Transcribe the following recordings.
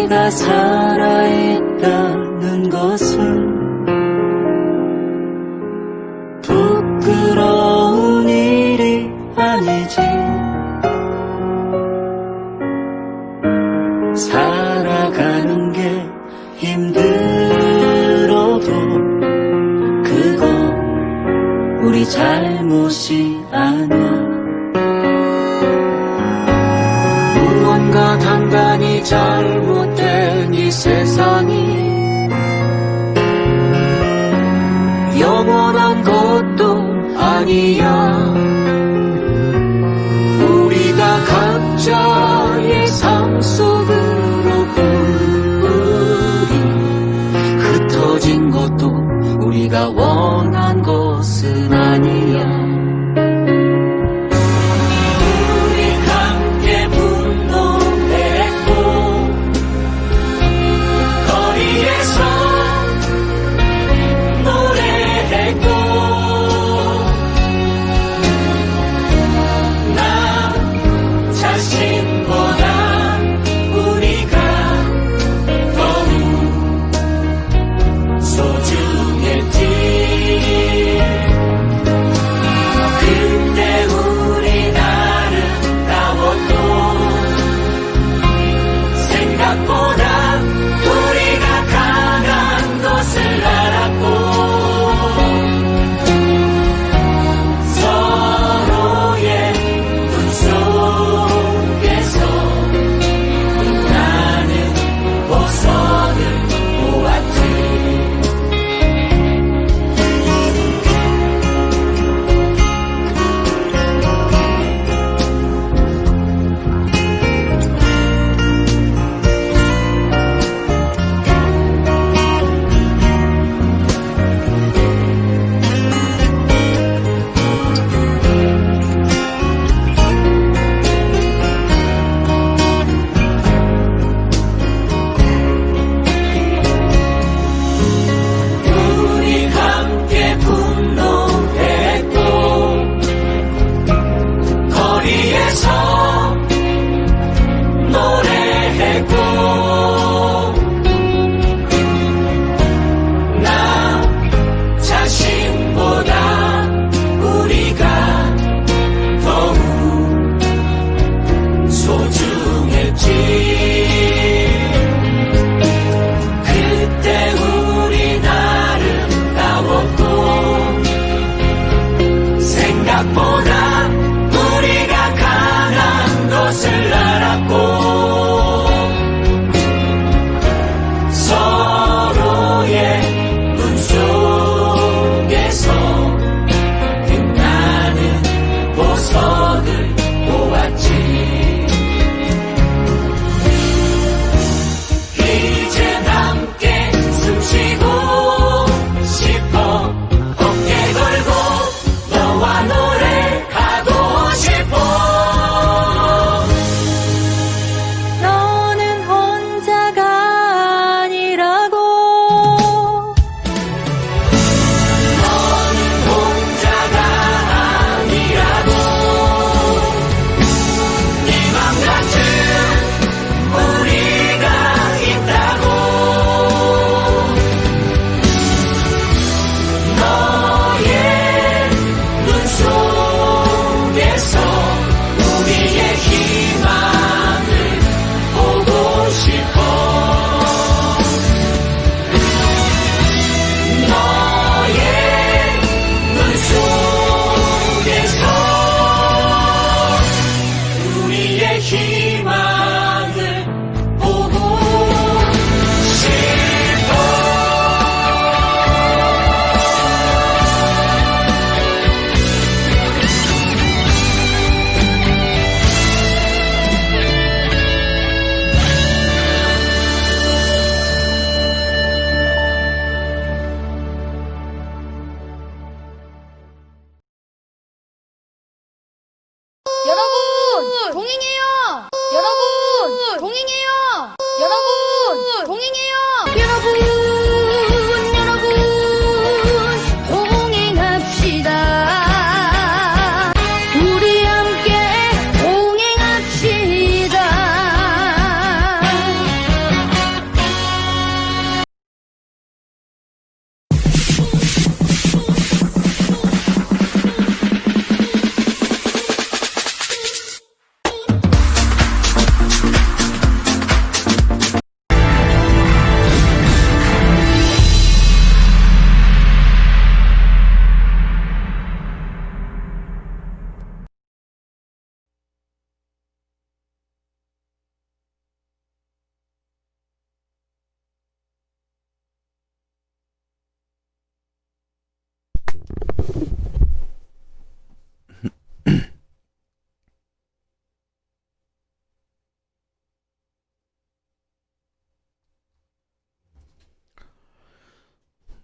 우리가 살아있다는 것은 부끄러운 일이 아니지. 살아가는 게 힘들어도 그건 우리 잘못이 아니야. 무언가 단단히 잘못된 이 세상이 영원한 것도 아니야. 우리가 각자의 삶 속으로 뿌리 흩어진 것도 우리가 원한 것은 아니야. 자신과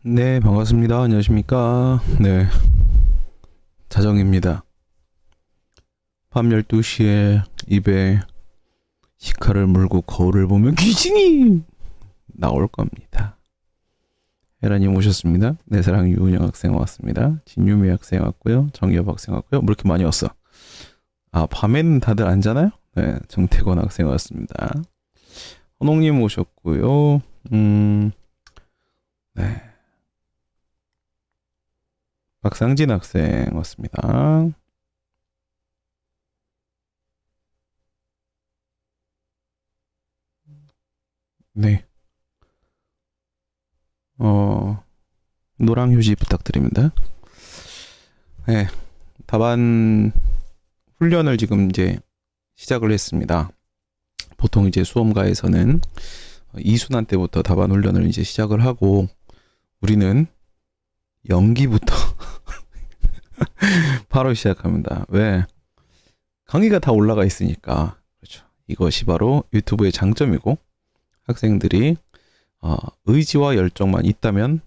네, 반갑습니다. 안녕하십니까. 네, 자정입니다. 밤 12시에 입에 시카를 물고 거울을 보면 귀신이 나올 겁니다. 헤라님 오셨습니다. 내 사랑 유은영 학생 왔습니다. 진유미 학생 왔고요. 정엽 학생 왔고요. 뭐 이렇게 많이 왔어? 아, 밤에는 다들 안 자나요? 네, 정태권 학생 왔습니다. 헌옥님 오셨고요. 네. 박상진 학생 왔습니다. 네. 노랑 휴지 부탁드립니다. 네. 답안 훈련을 지금 이제 시작을 했습니다. 보통 이제 수험가에서는 이순환 때부터 답안 훈련을 이제 시작을 하고 우리는 연기부터 바로 시작합니다. 왜? 강의가 다 올라가 있으니까. 그렇죠. 이것이 바로 유튜브의 장점이고 학생들이 의지와 열정만 있다면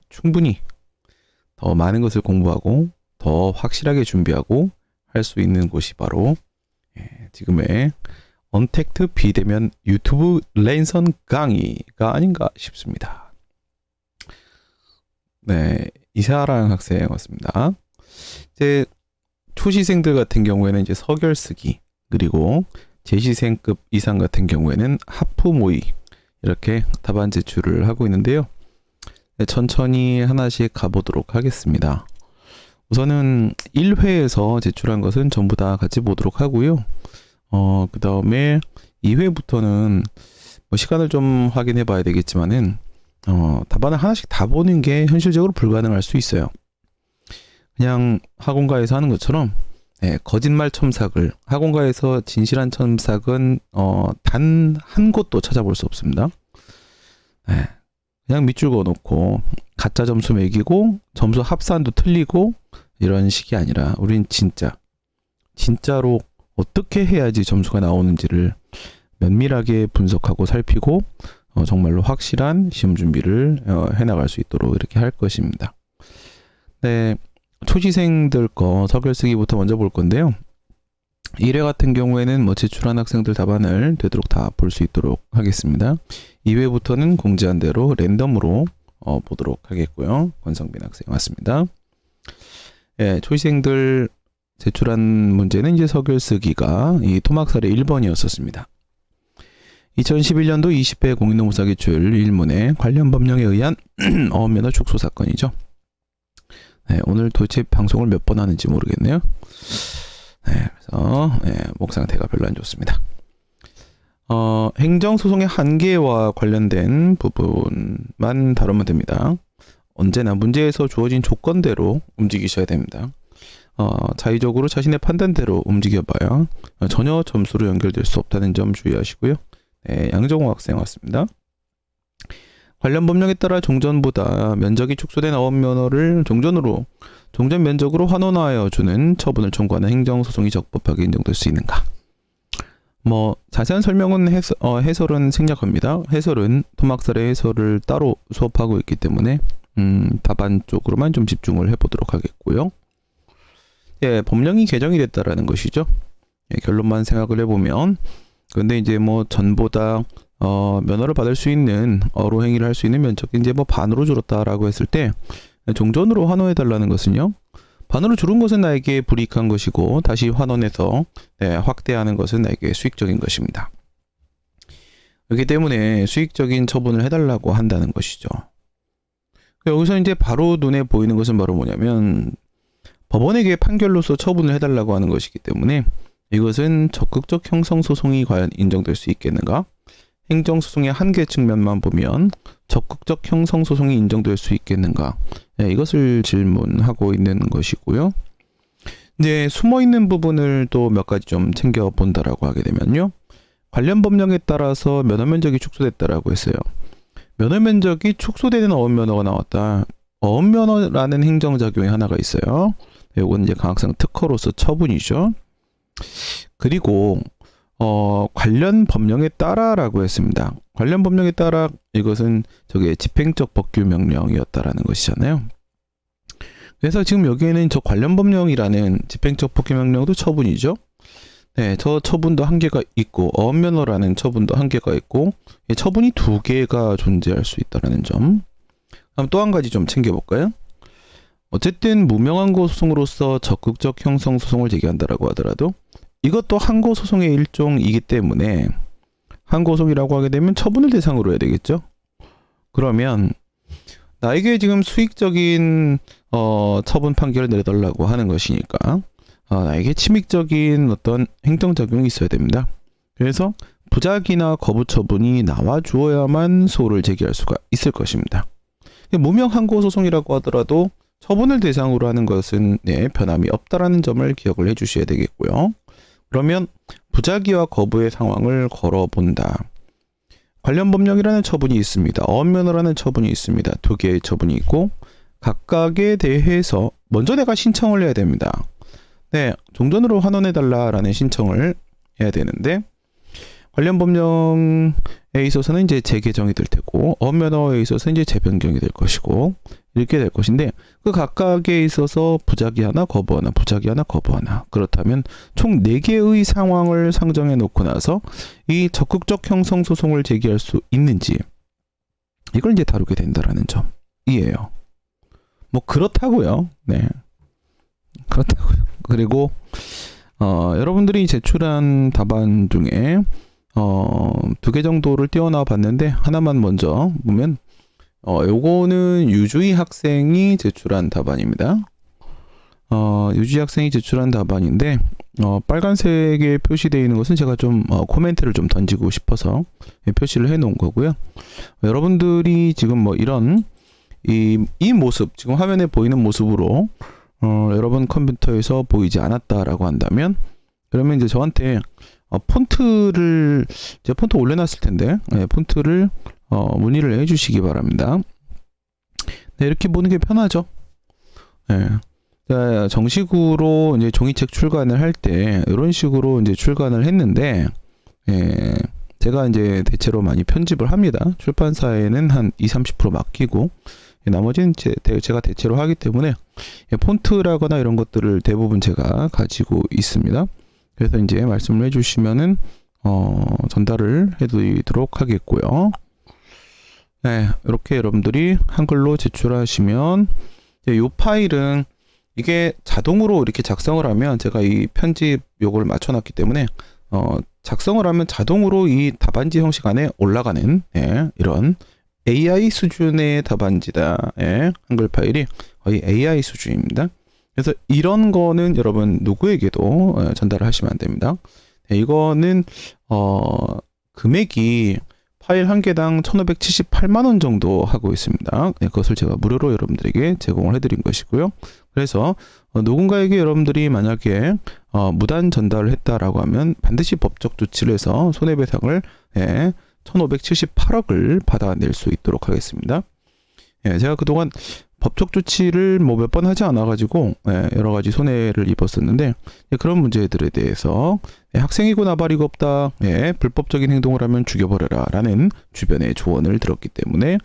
충분히 더 많은 것을 공부하고 더 확실하게 준비하고 할 수 있는 곳이 바로 지금의 언택트 비대면 유튜브 랜선 강의가 아닌가 싶습니다. 네, 이사랑 학생 왔습니다. 이제 초시생들 같은 경우에는 이제 서결 쓰기, 그리고 재시생급 이상 같은 경우에는 하프 모의 이렇게 답안 제출을 하고 있는데요. 네, 천천히 하나씩 가보도록 하겠습니다. 우선은 1회에서 제출한 것은 전부 다 같이 보도록 하고요. 그 다음에 2회부터는 뭐 시간을 좀 확인해 봐야 되겠지만은 답안을 하나씩 다 보는 게 현실적으로 불가능할 수 있어요. 그냥 학원가에서 하는 것처럼 거짓말 첨삭을, 학원가에서 진실한 첨삭은 단 한 곳도 찾아볼 수 없습니다. 그냥 밑줄 그어놓고 가짜 점수 매기고 점수 합산도 틀리고 이런 식이 아니라 우린 진짜로 어떻게 해야지 점수가 나오는지를 면밀하게 분석하고 살피고 정말로 확실한 시험 준비를 해나갈 수 있도록 이렇게 할 것입니다. 네, 초시생들 거 서글 쓰기부터 먼저 볼 건데요. 1회 같은 경우에는 뭐 제출한 학생들 답안을 되도록 다 볼 수 있도록 하겠습니다. 2회부터는 공지한 대로 랜덤으로 보도록 하겠고요. 권성빈 학생 왔습니다. 예, 초시생들 제출한 문제는 이제 서글 쓰기가 이 토막살의 1번이었었습니다. 2011년도 20회 공인노무사 기출 1문에 관련 법령에 의한 어업면허 축소 사건이죠. 네, 오늘 도대체 방송을 몇 번 하는지 모르겠네요. 네, 그래서 목 상태가 별로 안 좋습니다. 행정소송의 한계와 관련된 부분만 다루면 됩니다. 언제나 문제에서 주어진 조건대로 움직이셔야 됩니다. 자의적으로 자신의 판단대로 움직여봐야 전혀 점수로 연결될 수 없다는 점 주의하시고요. 네, 양정호 학생 왔습니다. 관련 법령에 따라 종전보다 면적이 축소된 어업면허를 종전 면적으로 환원하여 주는 처분을 청구하는 행정소송이 적법하게 인정될 수 있는가? 뭐 자세한 설명은 해설은 생략합니다. 해설은 토막살의 해설을 따로 수업하고 있기 때문에 답안 쪽으로만 좀 집중을 해보도록 하겠고요. 예, 법령이 개정이 됐다라는 것이죠. 예, 결론만 생각을 해보면, 근데 이제 뭐 전보다 면허를 받을 수 있는 어로 행위를 할 수 있는 면적이 이제 뭐 반으로 줄었다라고 했을 때 종전으로 환원해 달라는 것은요, 반으로 줄은 것은 나에게 불이익한 것이고 다시 환원해서 확대하는 것은 나에게 수익적인 것입니다. 그렇기 때문에 수익적인 처분을 해달라고 한다는 것이죠. 여기서 이제 바로 눈에 보이는 것은 바로 뭐냐면 법원에게 판결로서 처분을 해달라고 하는 것이기 때문에 이것은 적극적 형성소송이 과연 인정될 수 있겠는가? 행정소송의 한계 측면만 보면 적극적 형성소송이 인정될 수 있겠는가? 이것을 질문하고 있는 것이고요. 이제 숨어있는 부분을 또 몇 가지 좀 챙겨본다라고 하게 되면요. 관련 법령에 따라서 면허면적이 축소됐다라고 했어요. 면허면적이 축소되는 어업면허가 나왔다. 어업면허라는 행정작용이 하나가 있어요. 이건 이제 강학생 특허로서 처분이죠. 그리고 관련 법령에 따라라고 했습니다. 관련 법령에 따라 이것은 저게 집행적 법규 명령이었다라는 것이잖아요. 그래서 지금 여기에는 저 관련 법령이라는 집행적 법규 명령도 처분이죠. 네, 저 처분도 한계가 있고 어업면허라는 처분도 한계가 있고 처분이 두 개가 존재할 수 있다는 점. 그럼 또 한 가지 좀 챙겨볼까요? 어쨌든 무명항고 소송으로서 적극적 형성 소송을 제기한다라고 하더라도 이것도 항고 소송의 일종이기 때문에 항고소송이라고 하게 되면 처분을 대상으로 해야 되겠죠. 그러면 나에게 지금 수익적인 처분 판결을 내려달라고 하는 것이니까 나에게 침익적인 어떤 행정작용이 있어야 됩니다. 그래서 부작위나 거부 처분이 나와 주어야만 소를 제기할 수가 있을 것입니다. 무명 항고 소송이라고 하더라도 처분을 대상으로 하는 것은 변함이 없다라는 점을 기억을 해주셔야 되겠고요. 그러면 부작위와 거부의 상황을 걸어본다. 관련 법령이라는 처분이 있습니다. 어업면허라는 처분이 있습니다. 두 개의 처분이 있고 각각에 대해서 먼저 내가 신청을 해야 됩니다. 네, 종전으로 환원해달라라는 신청을 해야 되는데 관련 법령에 있어서는 이제 재개정이 될 테고 어업면허에 있어서는 이제 재변경이 될 것이고 이렇게 될 것인데 그 각각에 있어서 부작위 하나 거부 하나 부작위 하나 거부 하나 그렇다면 총 4개의 상황을 상정해 놓고 나서 이 적극적 형성 소송을 제기할 수 있는지 이걸 이제 다루게 된다라는 점이에요. 뭐 그렇다고요. 네, 그렇다고요. 그리고 여러분들이 제출한 답안 중에 2개 정도를 띄워놔 봤는데 하나만 먼저 보면 요거는 유주희 학생이 제출한 답안입니다. 유주희 학생이 제출한 답안인데 빨간색에 표시되어 있는 것은 제가 좀 코멘트를 좀 던지고 싶어서 표시를 해 놓은 거고요. 여러분들이 지금 뭐 이런 이 모습 지금 화면에 보이는 모습으로 여러분 컴퓨터에서 보이지 않았다라고 한다면 그러면 이제 저한테 폰트를 제가 폰트 올려놨을 텐데 폰트를 문의를 해주시기 바랍니다. 네, 이렇게 보는 게 편하죠. 네. 정식으로 이제 종이책 출간을 할 때 이런 식으로 이제 출간을 했는데 제가 이제 대체로 많이 편집을 합니다. 출판사에는 한 20-30% 맡기고 나머지는 제가 대체로 하기 때문에 폰트라거나 이런 것들을 대부분 제가 가지고 있습니다. 그래서 이제 말씀을 해주시면은 전달을 해드리도록 하겠고요. 네, 이렇게 여러분들이 한글로 제출하시면 이 파일은 이게 자동으로 이렇게 작성을 하면 제가 이 편집 요거를 맞춰놨기 때문에 작성을 하면 자동으로 이 답안지 형식 안에 올라가는 이런 AI 수준의 답안지다. 한글 파일이 거의 AI 수준입니다. 그래서 이런 거는 여러분 누구에게도 전달을 하시면 안 됩니다. 이거는 금액이 파일 한 개당 1,578만원 정도 하고 있습니다. 그것을 제가 무료로 여러분들에게 제공을 해드린 것이고요. 그래서 누군가에게 여러분들이 만약에 무단 전달을 했다라고 하면 반드시 법적 조치를 해서 손해배상을 1,578억을 받아낼 수 있도록 하겠습니다. 제가 그동안 법적 조치를 뭐 몇 번 하지 않아 가지고 여러 가지 손해를 입었었는데 그런 문제들에 대해서 학생이고 나발이고 없다, 불법적인 행동을 하면 죽여버려라 라는 주변의 조언을 들었기 때문에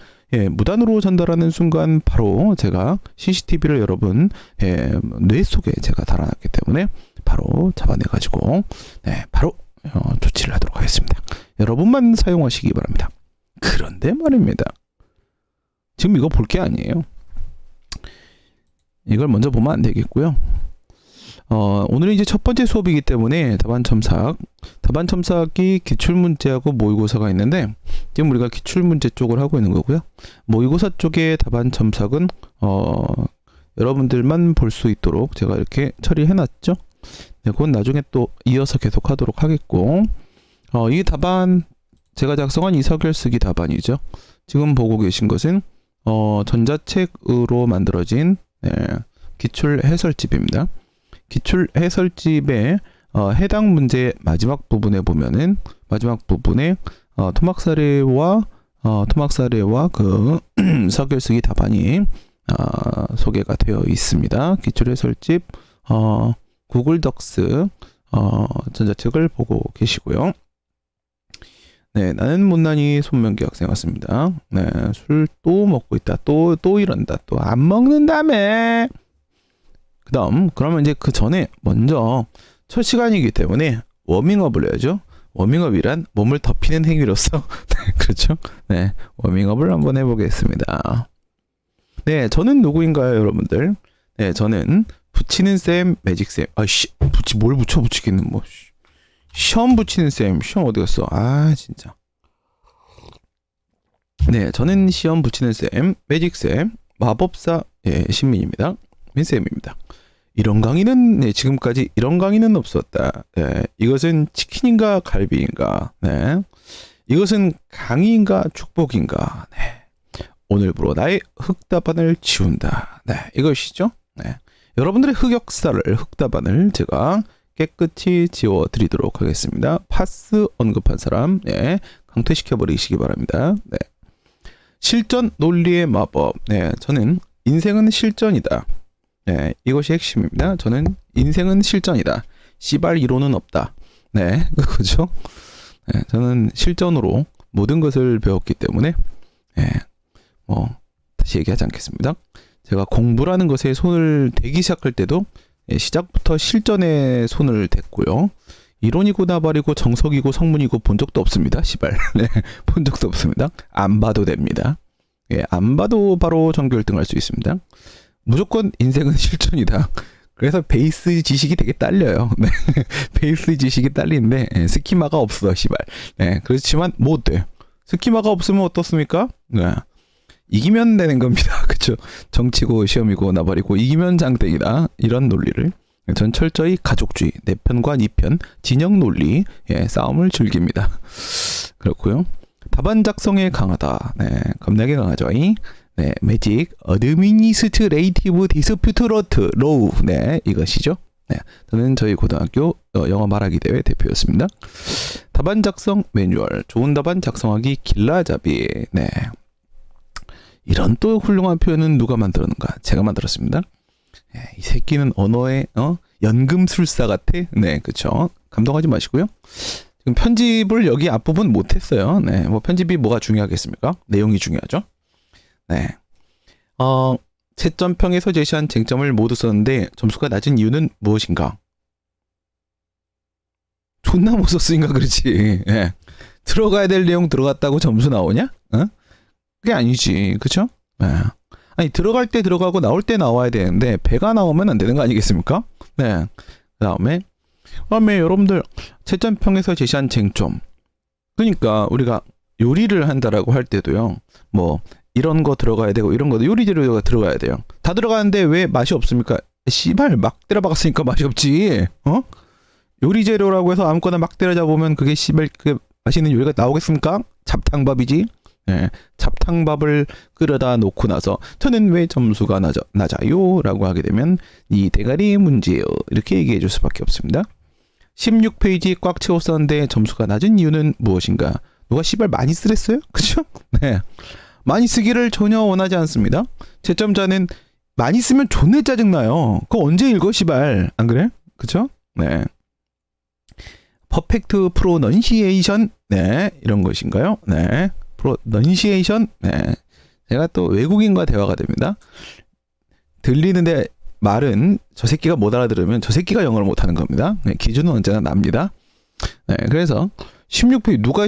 무단으로 전달하는 순간 바로 제가 CCTV를 여러분 뇌 속에 제가 달아놨기 때문에 바로 잡아내 가지고 바로 조치를 하도록 하겠습니다. 여러분만 사용하시기 바랍니다. 그런데 말입니다. 지금 이거 볼 게 아니에요. 이걸 먼저 보면 안 되겠고요. 오늘은 이제 첫 번째 수업이기 때문에 답안 첨삭이 기출문제하고 모의고사가 있는데 지금 우리가 기출문제 쪽을 하고 있는 거고요. 모의고사 쪽의 답안 첨삭은 여러분들만 볼 수 있도록 제가 이렇게 처리해 놨죠. 그건 나중에 또 이어서 계속 하도록 하겠고 이 답안 제가 작성한 이서결 쓰기 답안이죠. 지금 보고 계신 것은 전자책으로 만들어진 기출 해설집입니다. 기출 해설집의 해당 문제 마지막 부분에 보면은 마지막 부분에 토막 사례와 그 서결 쓰기 답안이 소개가 되어 있습니다. 기출 해설집 구글 덕스 전자책을 보고 계시고요. 네, 나는 못난이 손명기 학생 왔습니다. 네, 술 또 먹고 있다. 또 이런다. 또 안 먹는다며. 그러면 이제 그 전에 먼저 첫 시간이기 때문에 워밍업을 해야죠. 워밍업이란 몸을 덮이는 행위로서 네, 그렇죠. 네, 워밍업을 한번 해보겠습니다. 네, 저는 누구인가요, 여러분들? 네, 저는 붙이는 쌤, 매직 쌤. 뭘 붙이겠는 뭐. 시험 붙이는 쌤, 시험 어디 갔어? 아, 진짜. 네, 저는 시험 붙이는 쌤, 매직 쌤, 마법사 신민입니다. 민쌤입니다. 이런 강의는 지금까지 이런 강의는 없었다. 네, 이것은 치킨인가 갈비인가? 네, 이것은 강의인가 축복인가? 네, 오늘부로 나의 흑다반을 지운다. 네, 이것이죠. 네, 여러분들의 흑다반을 제가 깨끗이 지워드리도록 하겠습니다. 파스 언급한 사람, 네, 강퇴시켜버리시기 바랍니다. 네, 실전 논리의 마법. 네, 저는 인생은 실전이다. 네, 이것이 핵심입니다. 저는 인생은 실전이다. 씨발 이론은 없다. 네, 그죠? 네, 저는 실전으로 모든 것을 배웠기 때문에, 네, 다시 얘기하지 않겠습니다. 제가 공부라는 것에 손을 대기 시작할 때도 시작부터 실전에 손을 댔고요. 이론이고 나발이고 정석이고 성문이고 본 적도 없습니다. 씨발. 네, 본 적도 없습니다. 안 봐도 됩니다. 예, 안 봐도 바로 전교 1등 할 수 있습니다. 무조건 인생은 실전이다. 그래서 베이스 지식이 되게 딸려요. 네. 베이스 지식이 딸리는데 스키마가 없어, 씨발. 네, 그렇지만 못 돼. 스키마가 없으면 어떻습니까? 네. 이기면 되는 겁니다. 그쵸? 정치고 시험이고 나발이고 이기면 장땡이다. 이런 논리를 전 철저히 가족주의, 내 편과 네 편, 진영 논리 싸움을 즐깁니다. 그렇고요. 답안 작성에 강하다. 네, 겁나게 강하죠. 네, 매직 어드미니스트레이티브 디스퓨트 로우. 네, 이것이죠. 네, 저는 저희 고등학교 영어 말하기 대회 대표였습니다. 답안 작성 매뉴얼, 좋은 답안 작성하기 길라잡이. 네, 이런 또 훌륭한 표현은 누가 만들었는가? 제가 만들었습니다. 네, 이 새끼는 언어의 연금술사 같아. 네, 그쵸. 감동하지 마시고요. 지금 편집을 여기 앞부분 못했어요. 네, 뭐 편집이 뭐가 중요하겠습니까? 내용이 중요하죠. 네. 채점평에서 제시한 쟁점을 모두 썼는데 점수가 낮은 이유는 무엇인가? 존나 못 썼으니까 그렇지. 예. 들어가야 될 내용 들어갔다고 점수 나오냐? 그게 아니지. 그쵸? 예. 아니, 들어갈 때 들어가고 나올 때 나와야 되는데 배가 나오면 안 되는 거 아니겠습니까? 네. 그 다음에 여러분들 채점평에서 제시한 쟁점. 그러니까 우리가 요리를 한다라고 할 때도요. 뭐 이런 거 들어가야 되고 이런 거 요리 재료가 들어가야 돼요. 다 들어가는데 왜 맛이 없습니까? 씨발 막 때려 박았으니까 맛이 없지. 요리 재료라고 해서 아무거나 막 때려 잡으면 그게 씨발 그 맛있는 요리가 나오겠습니까? 잡탕밥이지. 네, 잡탕밥을 끓여다 놓고 나서 저는 왜 점수가 낮아요? 라고 하게 되면 이 대가리 문제요. 이렇게 얘기해 줄 수밖에 없습니다. 16페이지 꽉 채웠었는데 점수가 낮은 이유는 무엇인가? 누가 씨발 많이 쓰랬어요? 그죠? 네. 많이 쓰기를 전혀 원하지 않습니다. 채점자는 많이 쓰면 존내 짜증나요. 그거 언제 읽어, 씨발. 안 그래? 그쵸? 네. 퍼펙트 프로넌시에이션. 네. 이런 것인가요? 네. 프로넌시에이션. 네. 제가 또 외국인과 대화가 됩니다. 들리는데 말은 저 새끼가 못 알아들으면 저 새끼가 영어를 못하는 겁니다. 네. 기준은 언제나 납니다. 네. 그래서 16페이지 누가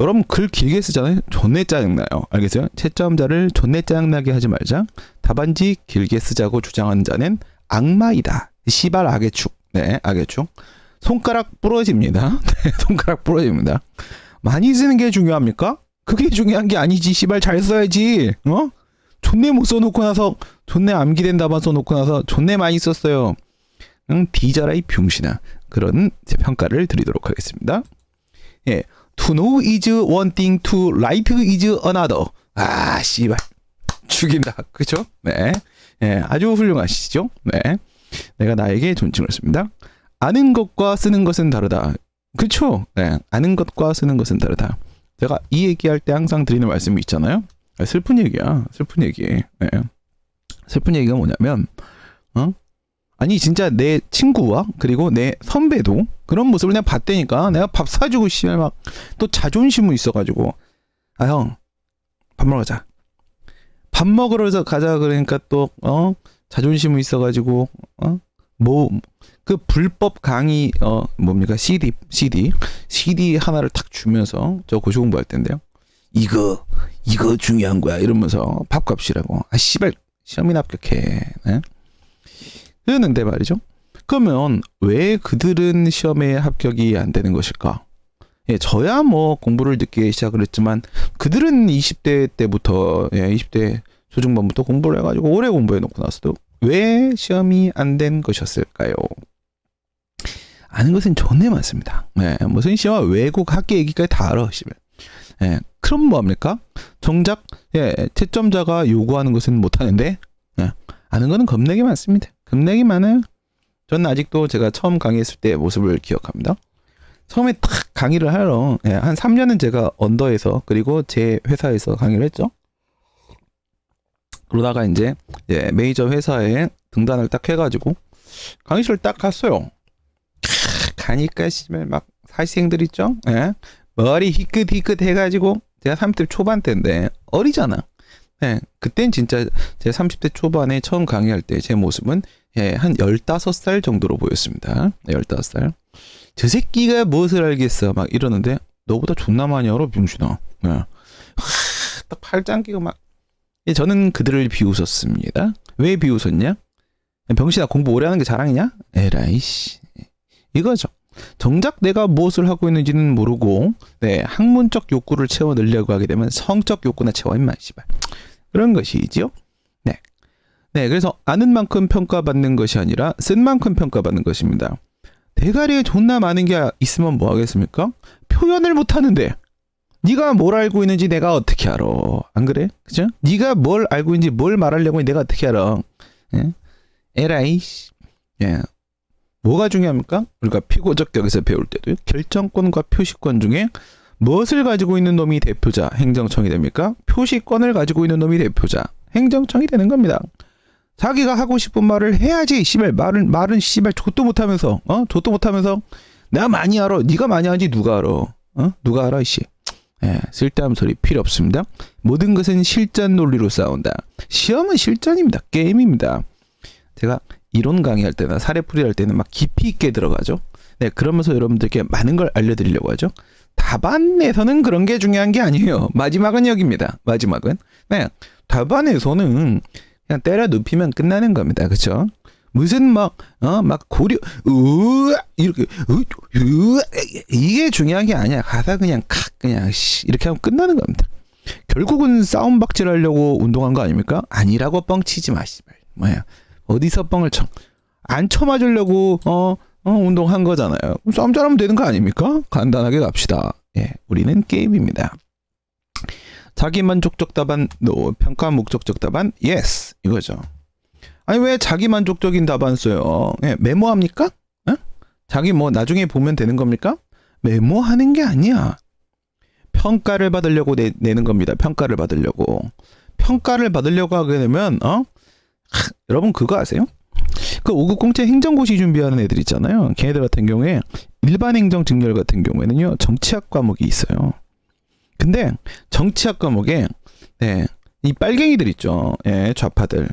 여러분 글 길게 쓰잖아요. 존내 짜증나요. 알겠어요? 채점자를 존내 짜증나게 하지 말자. 답안지 길게 쓰자고 주장하는 자는 악마이다. 씨발 악의 축. 네, 악의 축. 손가락 부러집니다. 네, 손가락 부러집니다. 많이 쓰는 게 중요합니까? 그게 중요한 게 아니지. 씨발 잘 써야지. 존내 못 써놓고 나서 존내 암기된 답안 써놓고 나서 존내 많이 썼어요. 뒤져라 이 병신아. 그런 제 평가를 드리도록 하겠습니다. 예, to know is one thing, to write is another. 아, 씨발. 죽인다. 그쵸? 네. 예, 아주 훌륭하시죠? 네. 내가 나에게 존칭을 했습니다. 아는 것과 쓰는 것은 다르다. 그쵸? 네. 아는 것과 쓰는 것은 다르다. 제가 이 얘기할 때 항상 드리는 말씀이 있잖아요. 슬픈 얘기야. 슬픈 얘기. 네. 슬픈 얘기가 뭐냐면, 아니 진짜 내 친구와 그리고 내 선배도 그런 모습을 내가 봤다니까. 내가 밥 사주고 씨발 막 또 자존심이 있어가지고 아 형 밥 먹으러 가자. 밥 먹으러 가자 그러니까 또 자존심이 있어가지고 뭐 그 불법 강의 뭡니까 CD 하나를 탁 주면서 저 고시 공부할 텐데요. 이거 중요한 거야 이러면서 밥값이라고. 아 씨발 시험이나 합격해. 네? 그랬는데 말이죠. 그러면 왜 그들은 시험에 합격이 안 되는 것일까? 예, 저야 뭐 공부를 늦게 시작을 했지만 그들은 20대 때부터 20대 초중반부터 공부를 해가지고 오래 공부해 놓고 나서도 왜 시험이 안 된 것이었을까요? 아는 것은 존내 많습니다. 예, 무슨 시험 외국 학계 얘기까지 다 알아. 예, 그럼 뭐합니까? 정작 채점자가 요구하는 것은 못하는데 아는 거는 겁나게 많습니다. 겁나게 많아요. 저는 아직도 제가 처음 강의했을 때의 모습을 기억합니다. 처음에 딱 강의를 하러 한 3년은 제가 언더에서 그리고 제 회사에서 강의를 했죠. 그러다가 이제 메이저 회사에 등단을 딱 해가지고 강의실 딱 갔어요. 가니까 씨발 막 사시생들 있죠. 머리 희끗희끗 해가지고 제가 30대 초반 때인데 어리잖아. 그땐 진짜 제 30대 초반에 처음 강의할 때 제 모습은 한 15살 정도로 보였습니다. 15살. 저 새끼가 무엇을 알겠어 막 이러는데 너보다 존나 많이 알아 병신아. 딱 팔짱 끼고 막. 저는 그들을 비웃었습니다. 왜 비웃었냐? 병신아 공부 오래 하는 게 자랑이냐? 에라이씨. 이거죠. 정작 내가 무엇을 하고 있는지는 모르고 학문적 욕구를 채워 넣으려고 하게 되면 성적 욕구나 채워 임마 씨발. 그런 것이지요. 그래서 아는 만큼 평가받는 것이 아니라 쓴 만큼 평가받는 것입니다. 대가리에 존나 많은 게 있으면 뭐 하겠습니까? 표현을 못 하는데 네가 뭘 알고 있는지 내가 어떻게 알아? 안 그래? 그죠? 네가 뭘 알고 있는지 뭘 말하려고 내가 어떻게 알아? 에라이. 뭐가 중요합니까? 우리가 피고적 격에서 배울 때도 결정권과 표시권 중에 무엇을 가지고 있는 놈이 대표자, 행정청이 됩니까? 표시권을 가지고 있는 놈이 대표자, 행정청이 되는 겁니다. 자기가 하고 싶은 말을 해야지. 씨발 말은 씨발 좆도 못하면서 좆도 못하면서 내가 많이 알아. 네가 많이 하지 누가 알아? 누가 알아 이씨. 쓸데없는 소리 필요 없습니다. 모든 것은 실전 논리로 싸운다. 시험은 실전입니다. 게임입니다. 제가 이론 강의할 때나 사례풀이 할 때는 막 깊이 있게 들어가죠. 그러면서 여러분들께 많은 걸 알려드리려고 하죠. 답안에서는 그런 게 중요한 게 아니에요. 마지막은 여기입니다. 마지막은 답안에서는 그냥 때려 눕히면 끝나는 겁니다. 그렇죠? 무슨 막 고려 이렇게 이게 중요한 게 아니야. 가사 그냥 그냥 이렇게 하면 끝나는 겁니다. 결국은 싸움 박질 하려고 운동한 거 아닙니까? 아니라고 뻥치지 마시발. 어디서 뻥을 쳐? 안 쳐맞으려고 운동한 거잖아요. 싸움 잘하면 되는 거 아닙니까? 간단하게 갑시다. 우리는 게임입니다. 자기 만족적 답안 no, 평가 목적적 답안 yes 이거죠. 아니 왜 자기 만족적인 답안 써요? 메모합니까? 자기 뭐 나중에 보면 되는 겁니까? 메모하는 게 아니야. 평가를 받으려고 내는 겁니다. 평가를 받으려고 하게 되면 여러분 그거 아세요? 그 5급 공채 행정고시 준비하는 애들 있잖아요. 걔네들 같은 경우에 일반 행정 직렬 같은 경우에는요 정치학 과목이 있어요. 근데 정치학 과목에 이 빨갱이들 있죠. 좌파들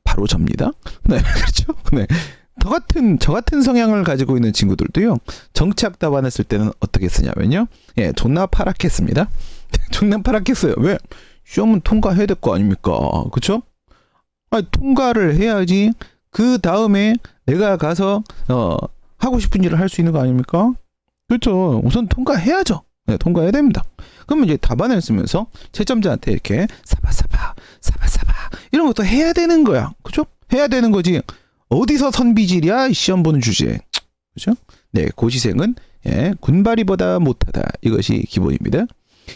바로 접니다. 그렇죠. 저 같은 성향을 가지고 있는 친구들도요. 정치학 답안을 쓸 때는 어떻게 쓰냐면요. 존나 파랗게 씁니다. 존나 파랗게 써요. 왜? 시험은 통과해야 될 거 아닙니까? 그렇죠? 통과를 해야지 그 다음에 내가 가서 하고 싶은 일을 할 수 있는 거 아닙니까? 그렇죠. 우선 통과해야죠. 통과해야 됩니다. 그러면 이제 답안을 쓰면서 채점자한테 이렇게 사바 이런 것도 해야 되는 거야. 그죠? 해야 되는 거지. 어디서 선비질이야? 시험 보는 주제. 그죠? 고시생은 군바리보다 못하다. 이것이 기본입니다.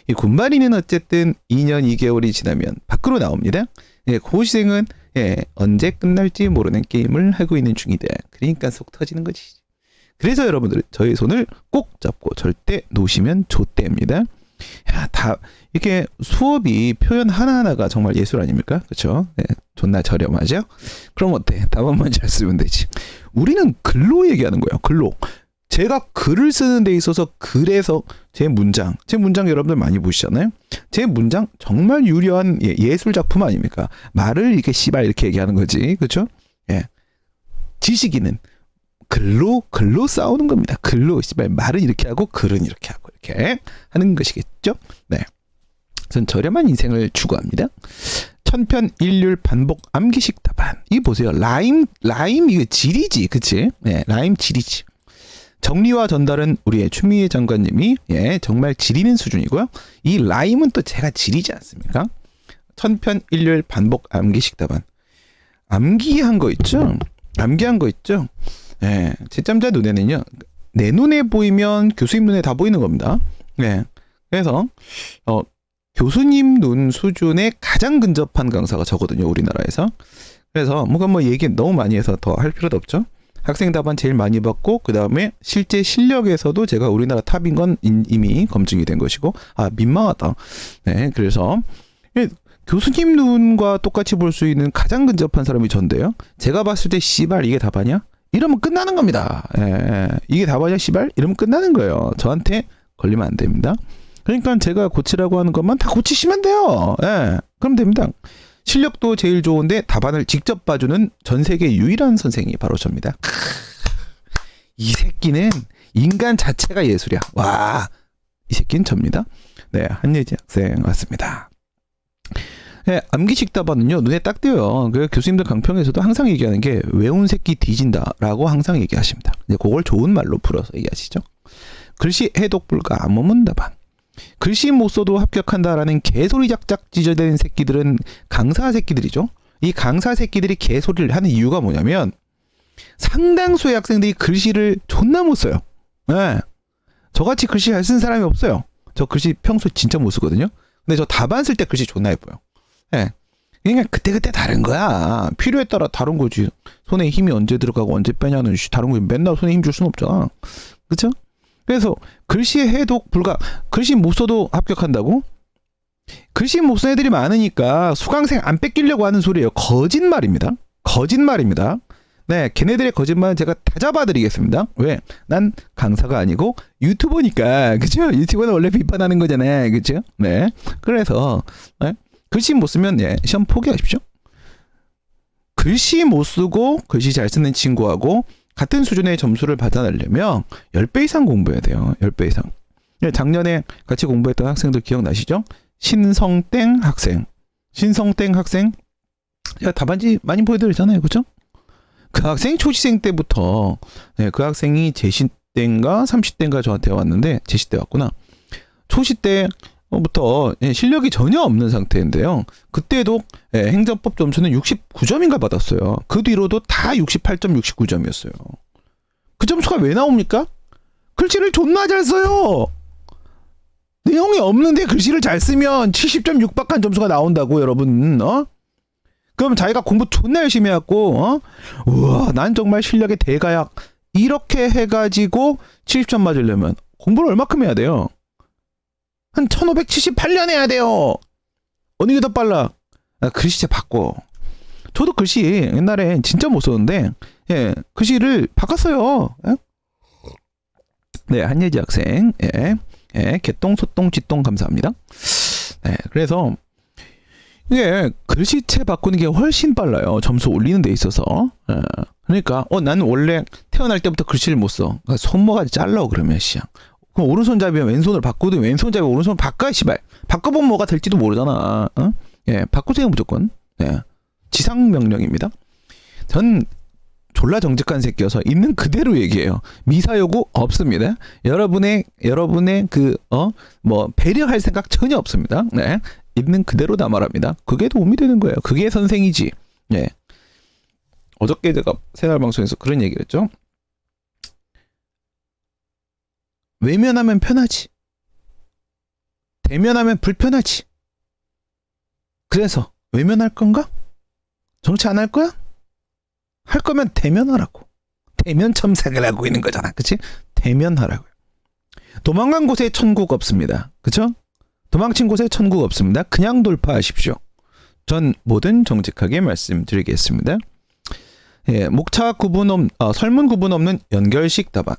이 군바리는 어쨌든 2년 2개월이 지나면 밖으로 나옵니다. 고시생은 언제 끝날지 모르는 게임을 하고 있는 중이다. 그러니까 속 터지는 거지. 그래서 여러분들 저희 손을 꼭 잡고 절대 놓으시면 좆대입니다. 이렇게 수업이 표현 하나하나가 정말 예술 아닙니까? 그렇죠? 존나 저렴하죠? 그럼 어때? 답안만 잘 쓰면 되지. 우리는 글로 얘기하는 거예요. 글로. 제가 글을 쓰는 데 있어서 글에서 제 문장 여러분들 많이 보시잖아요. 제 문장 정말 유려한 예술 작품 아닙니까? 말을 이렇게 씨발 이렇게 얘기하는 거지. 그렇죠? 예. 지식인은 글로 싸우는 겁니다. 글로 씨발 말은 이렇게 하고 글은 이렇게 하고 이렇게 하는 것이겠죠? 네. 전 저렴한 인생을 추구합니다. 천편 일률 반복 암기식 답안. 이 보세요. 라임 이거 질이지. 그치? 네, 라임 질이지. 정리와 전달은 우리의 추미애 장관님이 정말 지리는 수준이고요. 이 라임은 또 제가 지리지 않습니까? 천편 일률 반복 암기식 답안. 암기한 거 있죠? 예, 제짬자 눈에는요. 내 눈에 보이면 교수님 눈에 다 보이는 겁니다. 예. 그래서 교수님 눈 수준에 가장 근접한 강사가 저거든요. 우리나라에서. 그래서 뭐 얘기 너무 많이 해서 더 할 필요도 없죠. 학생 답안 제일 많이 받고 그 다음에 실제 실력에서도 제가 우리나라 탑인 건 이미 검증이 된 것이고 민망하다. 네, 그래서 교수님 눈과 똑같이 볼 수 있는 가장 근접한 사람이 전데요. 제가 봤을 때 씨발 이게 답안이야? 이러면 끝나는 겁니다. 이게 답안이야 씨발? 이러면 끝나는 거예요. 저한테 걸리면 안 됩니다. 그러니까 제가 고치라고 하는 것만 다 고치시면 돼요. 그럼 됩니다. 실력도 제일 좋은데 답안을 직접 봐주는 전 세계 유일한 선생이 바로 저입니다. 이 새끼는 인간 자체가 예술이야. 와, 이 새끼는 접니다. 네, 한예지 학생 왔습니다. 네, 암기식 답안은요 눈에 딱 띄어요. 그 교수님들 강평에서도 항상 얘기하는 게 외운 새끼 뒤진다라고 항상 얘기하십니다. 이제 그걸 좋은 말로 풀어서 얘기하시죠. 글씨 해독 불가 암호문 답안. 글씨 못 써도 합격한다라는 개소리 작작 찢어대는 새끼들은 강사 새끼들이죠. 이 강사 새끼들이 개소리를 하는 이유가 뭐냐면 상당수의 학생들이 글씨를 존나 못 써요. 네. 저같이 글씨 잘 쓰는 사람이 없어요. 저 글씨 평소 진짜 못 쓰거든요. 근데 저 답안 쓸 때 글씨 존나 예뻐요. 네. 그러니까 그때 다른 거야. 필요에 따라 다른 거지. 손에 힘이 언제 들어가고 언제 빼냐는 다른 거 맨날 손에 힘 줄 수는 없잖아. 그쵸? 그래서 글씨 해독 불가. 글씨 못 써도 합격한다고? 글씨 못 쓰는 애들이 많으니까 수강생 안 뺏기려고 하는 소리예요. 거짓말입니다. 네, 걔네들의 거짓말은 제가 다 잡아드리겠습니다. 왜? 난 강사가 아니고 유튜버니까. 그죠? 유튜버는 원래 비판하는 거잖아요. 그죠? 네. 그래서 글씨 못 쓰면 시험 포기하십시오. 글씨 못 쓰고 글씨 잘 쓰는 친구하고 같은 수준의 점수를 받아내려면 10배 이상 공부해야 돼요. 10배 이상. 작년에 같이 공부했던 학생들 기억나시죠? 신성땡 학생. 제가 답안지 많이 보여드렸잖아요. 그죠? 그 학생이 초시생 때부터 그 학생이 제시 때인가 30대인가 저한테 왔는데 제시 때 왔구나. 초시 때부터 실력이 전혀 없는 상태인데요. 그때도 행정법 점수는 69점인가 받았어요. 그 뒤로도 다 68점, 69점이었어요. 그 점수가 왜 나옵니까? 글씨를 존나 잘 써요. 내용이 없는데 글씨를 잘 쓰면 70점 육박한 점수가 나온다고 여러분. 그럼 자기가 공부 존나 열심히 해갖고 우와 난 정말 실력의 대가약 이렇게 해가지고 70점 맞으려면 공부를 얼마큼 해야 돼요? 한 1578년 해야 돼요. 어느 게 더 빨라? 글씨체 바꿔. 저도 글씨 옛날에 진짜 못 썼는데 글씨를 바꿨어요. 네, 한예지 학생. 개똥 소똥 쥐똥 감사합니다. 네, 그래서 이게 글씨체 바꾸는 게 훨씬 빨라요. 점수 올리는 데 있어서. 그러니까 나는 원래 태어날 때부터 글씨를 못 써. 그러니까 손모가지 잘라 그러면 시작. 그럼 오른손잡이면 왼손을 바꾸든 왼손잡이 오른손 바꿔 씨발. 바꿔보면 뭐가 될지도 모르잖아. 바꾸세요 무조건. 지상 명령입니다. 전 졸라 정직한 새끼여서 있는 그대로 얘기해요. 미사 요구 없습니다. 여러분의 배려할 생각 전혀 없습니다. 네. 있는 그대로 다 말합니다. 그게 도움이 되는 거예요. 그게 선생이지. 어저께 제가 새날 방송에서 그런 얘기를 했죠. 외면하면 편하지. 대면하면 불편하지. 그래서 외면할 건가? 정치 안 할 거야? 할 거면 대면하라고. 대면 첨삭을 하고 있는 거잖아. 그치? 대면하라고요. 도망간 곳에 천국 없습니다. 그쵸? 도망친 곳에 천국 없습니다. 그냥 돌파하십시오. 전 뭐든 정직하게 말씀드리겠습니다. 예, 목차 구분 설문 구분 없는 연결식 답안.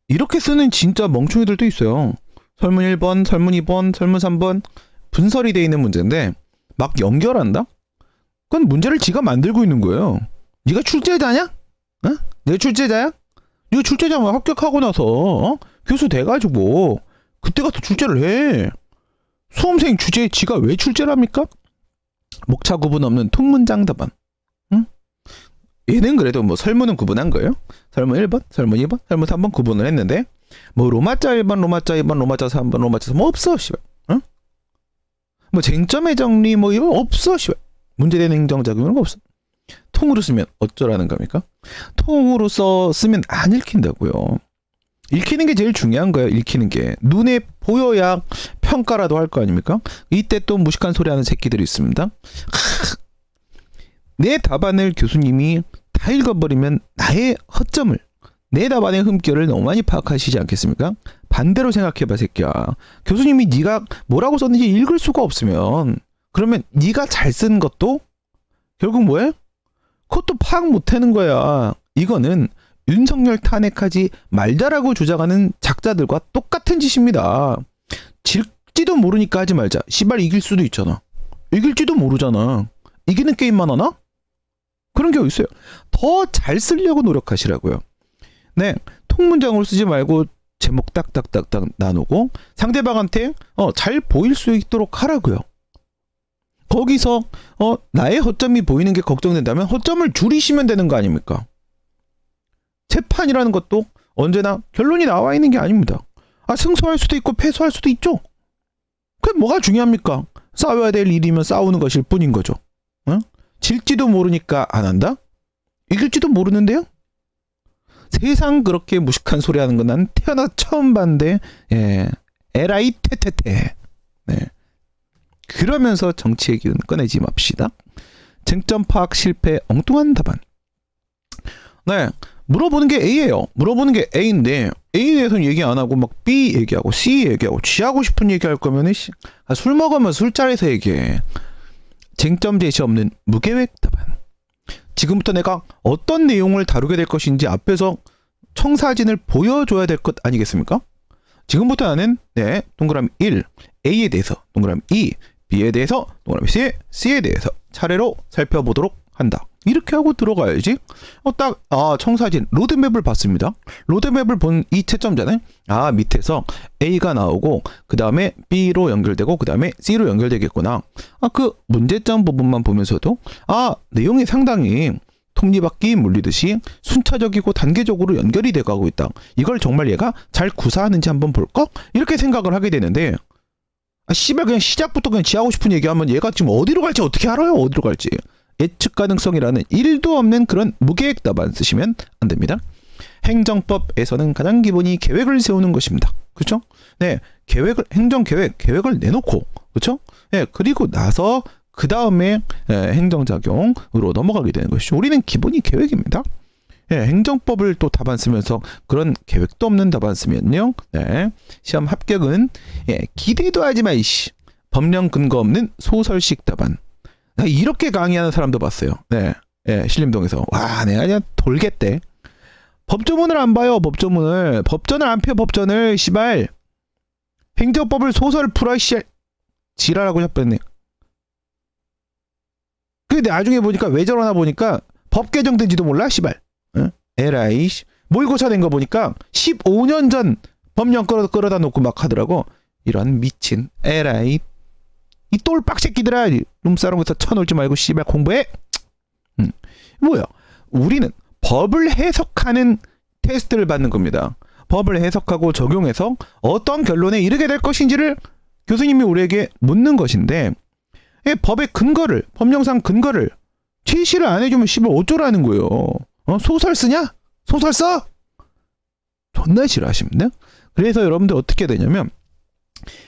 이렇게 쓰는 진짜 멍충이들도 있어요. 설문 1번, 설문 2번, 설문 3번 분설이 돼 있는 문제인데 막 연결한다? 그건 문제를 지가 만들고 있는 거예요. 네가 출제자냐? 어? 내가 출제자야? 네가 출제자면 합격하고 나서 교수 돼가지고 그때 가서 출제를 해. 수험생 주제에 지가 왜 출제를 합니까? 목차 구분 없는 통문장 답안. 응? 얘는 그래도 뭐 설문은 구분한 거예요. 설문 1번, 설문 2번, 설문 3번 구분을 했는데 뭐 로마자 1번, 로마자 2번, 로마자 3번, 로마자 3번 없어. 씨발. 응? 뭐 쟁점의 정리 뭐 이런 없어. 씨발. 문제되는 행정작용은 없어. 통으로 쓰면 어쩌라는 겁니까? 통으로 쓰면 안 읽힌다고요. 읽히는 게 제일 중요한 거예요. 읽히는 게. 눈에 보여야 평가라도 할 거 아닙니까? 이때 또 무식한 소리 하는 새끼들이 있습니다. 내 답안을 교수님이 다 읽어버리면 나의 허점을, 내 답안의 흠결을 너무 많이 파악하시지 않겠습니까? 반대로 생각해봐 새끼야. 교수님이 네가 뭐라고 썼는지 읽을 수가 없으면 그러면 네가 잘 쓴 것도 결국 뭐해? 그것도 파악 못하는 거야. 이거는 윤석열 탄핵하지 말자라고 주장하는 작자들과 똑같은 짓입니다. 질지도 모르니까 하지 말자. 시발 이길 수도 있잖아. 이길지도 모르잖아. 이기는 게임만 하나? 그런 게 어딨어요. 더 잘 쓰려고 노력하시라고요. 네, 통문장으로 쓰지 말고 제목 딱딱딱딱 나누고 상대방한테 잘 보일 수 있도록 하라고요. 거기서 나의 허점이 보이는 게 걱정된다면 허점을 줄이시면 되는 거 아닙니까? 재판이라는 것도 언제나 결론이 나와 있는 게 아닙니다. 승소할 수도 있고 패소할 수도 있죠. 그게 뭐가 중요합니까? 싸워야 될 일이면 싸우는 것일 뿐인 거죠. 질지도 모르니까 안 한다? 이길지도 모르는데요? 세상 그렇게 무식한 소리 하는 건 난 태어나 처음 봤는데, 예. 에라이 테테테. 네. 그러면서 정치 얘기는 꺼내지 맙시다. 쟁점 파악 실패 엉뚱한 답안. 네. 물어보는 게 A예요. 물어보는 게 A인데 A에 대해서는 얘기 안 하고 막 B 얘기하고 C 얘기하고 G 하고 싶은 얘기 할 거면 술 먹으면 술자리에서 얘기해. 쟁점 제시 없는 무계획 답안. 지금부터 내가 어떤 내용을 다루게 될 것인지 앞에서 청사진을 보여줘야 될 것 아니겠습니까? 지금부터 나는 동그라미 1 A에 대해서, 동그라미 2 B에 대해서, 동그라미 C에 대해서 차례로 살펴보도록 한다. 이렇게 하고 들어가야지. 청사진 로드맵을 봤습니다. 로드맵을 본 이 채점자는 밑에서 A가 나오고 그 다음에 B로 연결되고 그 다음에 C로 연결되겠구나. 그 문제점 부분만 보면서도 내용이 상당히 톱니바퀴 물리듯이 순차적이고 단계적으로 연결이 돼가고 있다. 이걸 정말 얘가 잘 구사하는지 한번 볼까? 이렇게 생각을 하게 되는데 씨발 그냥 시작부터 그냥 지하고 싶은 얘기하면 얘가 지금 어디로 갈지 어떻게 알아요? 어디로 갈지. 예측 가능성이라는 1도 없는 그런 무계획 답안 쓰시면 안 됩니다. 행정법에서는 가장 기본이 계획을 세우는 것입니다. 그렇죠? 네, 행정계획을 내놓고, 그렇죠? 네, 그리고 나서 그 다음에 행정작용으로 넘어가게 되는 것이죠. 우리는 기본이 계획입니다. 행정법을 또 답안 쓰면서 그런 계획도 없는 답안 쓰면요, 시험 합격은 기대도 하지 마 이씨. 법령 근거 없는 소설식 답안. 나 이렇게 강의하는 사람도 봤어요. 신림동에서. 와, 내가 그냥 돌겠대. 법조문을 안 봐요. 법조문을 안 펴. 법전을 씨발. 행정법을 소설 풀어 씨. 지랄하고 싶었네. 근데 나중에 보니까 왜 저러나 보니까 법 개정된지도 몰라 씨발. 에라이 뭘 고쳐낸 거 보니까 15년 전 법령 끌어다 놓고 막 하더라고. 이런 미친 에라이 이 똘빡 새끼들아. 룸사롱에서 쳐놀지 말고 씨발 공부해. 뭐야? 우리는 법을 해석하는 테스트를 받는 겁니다. 법을 해석하고 적용해서 어떤 결론에 이르게 될 것인지를 교수님이 우리에게 묻는 것인데 법의 근거를, 법령상 근거를 제시를 안 해주면 씨발 어쩌라는 거예요. 소설 쓰냐? 소설 써? 존나 싫어하십니다. 그래서 여러분들 어떻게 되냐면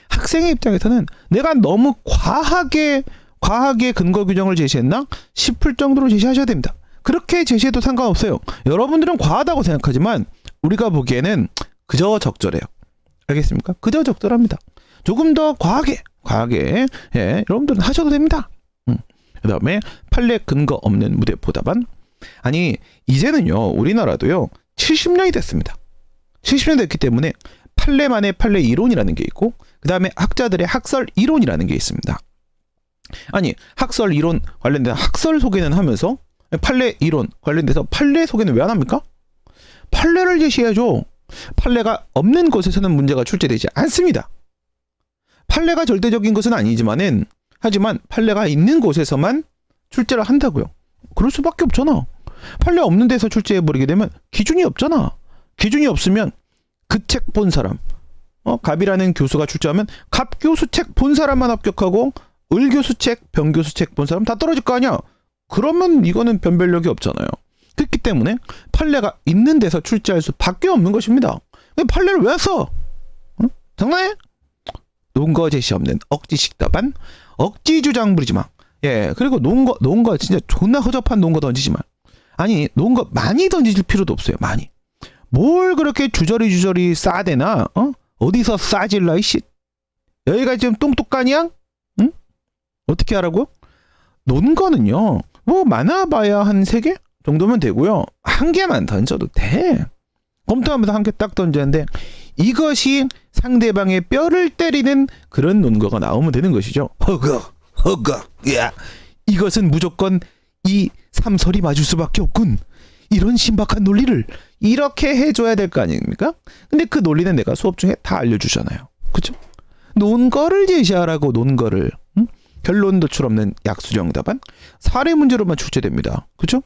학생의 입장에서는 내가 너무 과하게 근거 규정을 제시했나 싶을 정도로 제시하셔야 됩니다. 그렇게 제시해도 상관없어요. 여러분들은 과하다고 생각하지만 우리가 보기에는 그저 적절해요. 알겠습니까? 그저 적절합니다. 조금 더 과하게 여러분들은 하셔도 됩니다. 그 다음에 판례 근거 없는 무죄 보답안. 아니 이제는요 우리나라도요 70년이 됐습니다. 70년 됐기 때문에 판례만의 판례 이론이라는 게 있고 그 다음에 학자들의 학설 이론이라는 게 있습니다. 아니 학설 이론 관련된 학설 소개는 하면서 판례 이론 관련돼서 판례 소개는 왜 안 합니까? 판례를 제시해야죠. 판례가 없는 곳에서는 문제가 출제되지 않습니다. 판례가 절대적인 것은 아니지만은 하지만 판례가 있는 곳에서만 출제를 한다고요. 그럴 수밖에 없잖아. 판례 없는 데서 출제해버리게 되면 기준이 없잖아. 기준이 없으면 그 책 본 사람, 갑이라는 교수가 출제하면 갑 교수 책 본 사람만 합격하고 을 교수 책, 병 교수 책 본 사람 다 떨어질 거 아니야. 그러면 이거는 변별력이 없잖아요. 그렇기 때문에 판례가 있는 데서 출제할 수밖에 없는 것입니다. 근데 판례를 왜 써? 장난해? 논거 제시 없는 억지식 답안, 억지 주장 부리지 마. 예, 그리고 논거 진짜 존나 허접한 논거 던지지 마. 아니 논거 많이 던질 필요도 없어요. 많이. 뭘 그렇게 주저리 싸대나? 어디서 싸질라 이씨. 여기가 지금 똥똑하냐? 응? 어떻게 하라고? 논거는요. 뭐 많아봐야 한 3개 정도면 되고요. 1개만 던져도 돼. 검토하면서 1개 딱 던졌는데 이것이 상대방의 뼈를 때리는 그런 논거가 나오면 되는 것이죠. 허거. 야, 이것은 무조건 이 삼설이 맞을 수밖에 없군. 이런 신박한 논리를 이렇게 해줘야 될 거 아닙니까? 근데 그 논리는 내가 수업 중에 다 알려주잖아요. 그쵸? 논거를 제시하라고 논거를. 응? 결론 도출 없는 약수정 답안. 사례 문제로만 출제됩니다. 그쵸?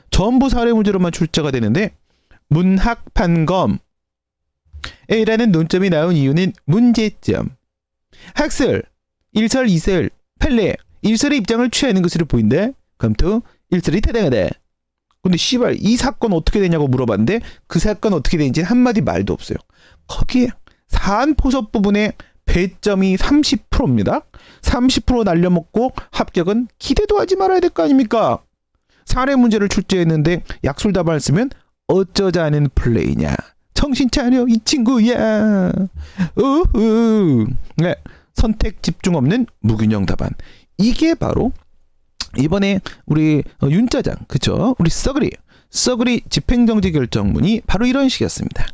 전부 사례 문제로만 출제가 되는데 문학 판검 A라는 논점이 나온 이유는 문제점. 학설, 일설, 이설, 판례, 일설의 입장을 취하는 것으로 보인다. 검토, 일설이 타당하다. 근데 씨발 이 사건 어떻게 되냐고 물어봤는데 그 사건 어떻게 되는지 한마디 말도 없어요. 거기에 사안포섭 부분에 배점이 30%입니다. 30% 날려먹고 합격은 기대도 하지 말아야 될 거 아닙니까? 사례 문제를 출제했는데 약술답안을 쓰면 어쩌자는 플레이냐. 정신 차려 이 친구야. 우후. 네, 선택 집중 없는 무균형 답안. 이게 바로 이번에 우리 윤짜장, 그쵸? 우리 썩으리 집행정지 결정문이 바로 이런 식이었습니다.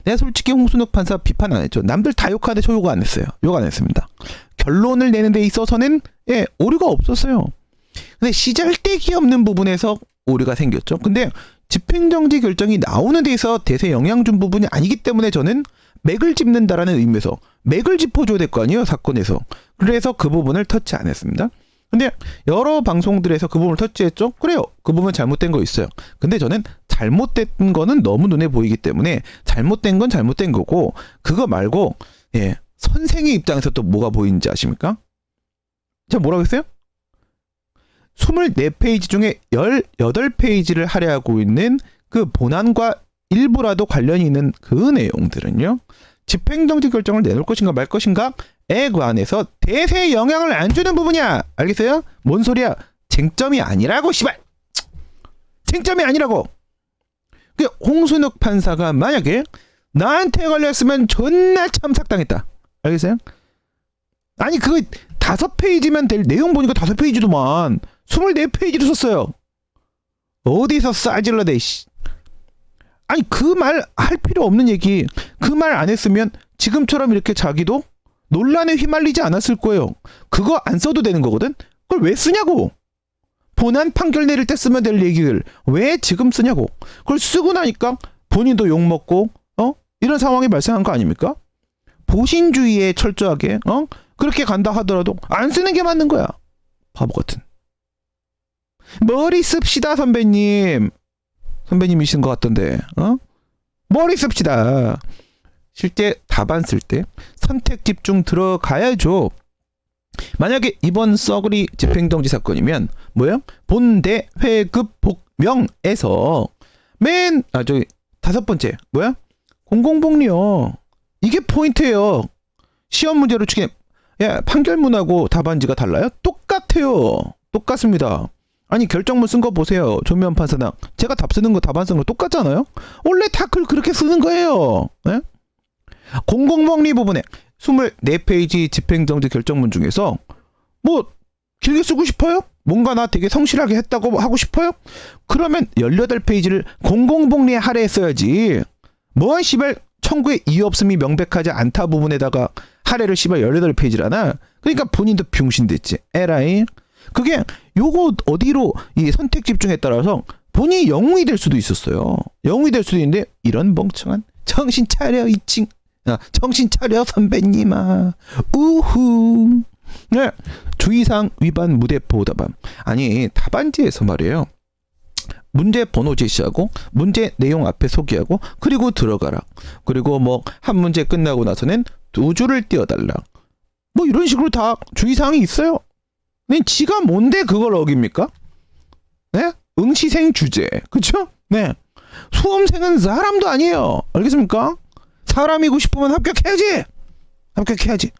내가 솔직히 홍순욱 판사 비판 안 했죠. 남들 다 욕하는데 저 욕 안 했어요. 욕 안 했습니다. 결론을 내는 데 있어서는 오류가 없었어요. 근데 시잘데기 없는 부분에서 오류가 생겼죠. 근데 집행정지 결정이 나오는 데서 대세 영향 준 부분이 아니기 때문에 저는 맥을 짚는다라는 의미에서 맥을 짚어줘야 될 거 아니에요, 사건에서. 그래서 그 부분을 터치 안 했습니다. 근데 여러 방송들에서 그 부분을 터치했죠. 그래요, 그 부분 잘못된 거 있어요. 근데 저는 잘못된 거는 너무 눈에 보이기 때문에 잘못된 건 잘못된 거고, 그거 말고 선생의 입장에서 또 뭐가 보이는지 아십니까? 제가 뭐라고 했어요? 24페이지 중에 18페이지를 할애하고 있는 그 본안과 일부라도 관련이 있는 그 내용들은요, 집행정지 결정을 내놓을 것인가 말 것인가에 관해서 대세에 영향을 안 주는 부분이야. 알겠어요? 뭔 소리야? 쟁점이 아니라고, 씨발! 쟁점이 아니라고! 홍순욱 판사가 만약에 나한테 걸렸으면 존나 참삭당했다. 알겠어요? 아니 그거 5페이지면 될 내용 보니까 5페이지도만 24페이지를 썼어요. 어디서 싸질러대 씨. 아니 그 말 할 필요 없는 얘기, 그 말 안 했으면 지금처럼 이렇게 자기도 논란에 휘말리지 않았을 거예요. 그거 안 써도 되는 거거든. 그걸 왜 쓰냐고. 본안 판결 내릴 때 쓰면 될 얘기를 왜 지금 쓰냐고. 그걸 쓰고 나니까 본인도 욕먹고 이런 상황이 발생한 거 아닙니까? 보신주의에 철저하게 그렇게 간다 하더라도 안 쓰는 게 맞는 거야. 바보 같은. 머리 씁시다 선배님. 선배님이신 것 같던데. 머리 씁시다. 실제 답안 쓸 때 선택 집중 들어가야죠. 만약에 이번 썩으리 집행정지 사건이면 뭐예요? 본대 회급 복명에서 저기 5번째 뭐야? 공공복리요. 이게 포인트예요. 시험 문제로 치게 판결문하고 답안지가 달라요? 똑같아요. 똑같습니다. 아니 결정문 쓴 거 보세요. 조미연 판사나 제가 답 쓰는 거 답안 쓴 거 똑같잖아요. 원래 다 글 그렇게 쓰는 거예요. 네? 공공복리 부분에 24페이지 집행정지 결정문 중에서 뭐 길게 쓰고 싶어요? 뭔가 나 되게 성실하게 했다고 하고 싶어요? 그러면 18페이지를 공공복리에 할애했어야지. 뭐 씨발 청구의 이유 없음이 명백하지 않다 부분에다가 할애를 씨발 18페이지라나. 그러니까 본인도 병신됐지. 에라이. 그게 요거 어디로 이 선택 집중에 따라서 본인이 영웅이 될 수도 있었어요. 영웅이 될 수도 있는데 이런 멍청한 정신 차려 이칭. 정신 차려 선배님아. 우후. 네. 주의사항 위반 무대포 답안. 아니 답안지에서 말이에요. 문제 번호 제시하고 문제 내용 앞에 소개하고 그리고 들어가라. 그리고 뭐 한 문제 끝나고 나서는 2줄을 띄워달라. 뭐 이런 식으로 다 주의사항이 있어요. 근데 지가 뭔데 그걸 어깁니까? 네? 응시생 주제. 그쵸? 네. 수험생은 사람도 아니에요. 알겠습니까? 사람이고 싶으면 합격해야지. 합격해야지.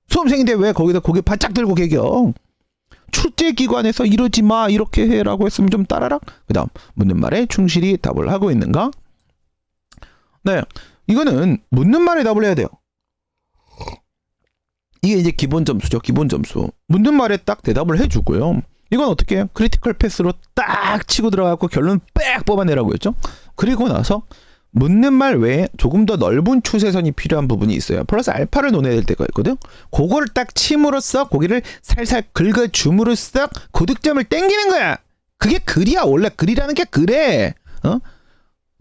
수험생인데 왜 거기다 고개 바짝 들고 개겨? 출제기관에서 이러지 마 이렇게 해라고 했으면 좀 따라라. 그 다음 묻는 말에 충실히 답을 하고 있는가? 네, 이거는 묻는 말에 답을 해야 돼요. 이게 이제 기본 점수죠. 기본 점수. 묻는 말에 딱 대답을 해주고요. 이건 어떻게 해요? 크리티컬 패스로 딱 치고 들어가고 결론 빽 뽑아내라고 했죠. 그리고 나서 묻는 말 외에 조금 더 넓은 추세선이 필요한 부분이 있어요. 플러스 알파를 논해야 될 때가 있거든. 그걸 딱 침으로써 고기를 살살 긁어줌으로써 고득점을 땡기는 거야. 그게 글이야. 원래 글이라는 게 그래. 어?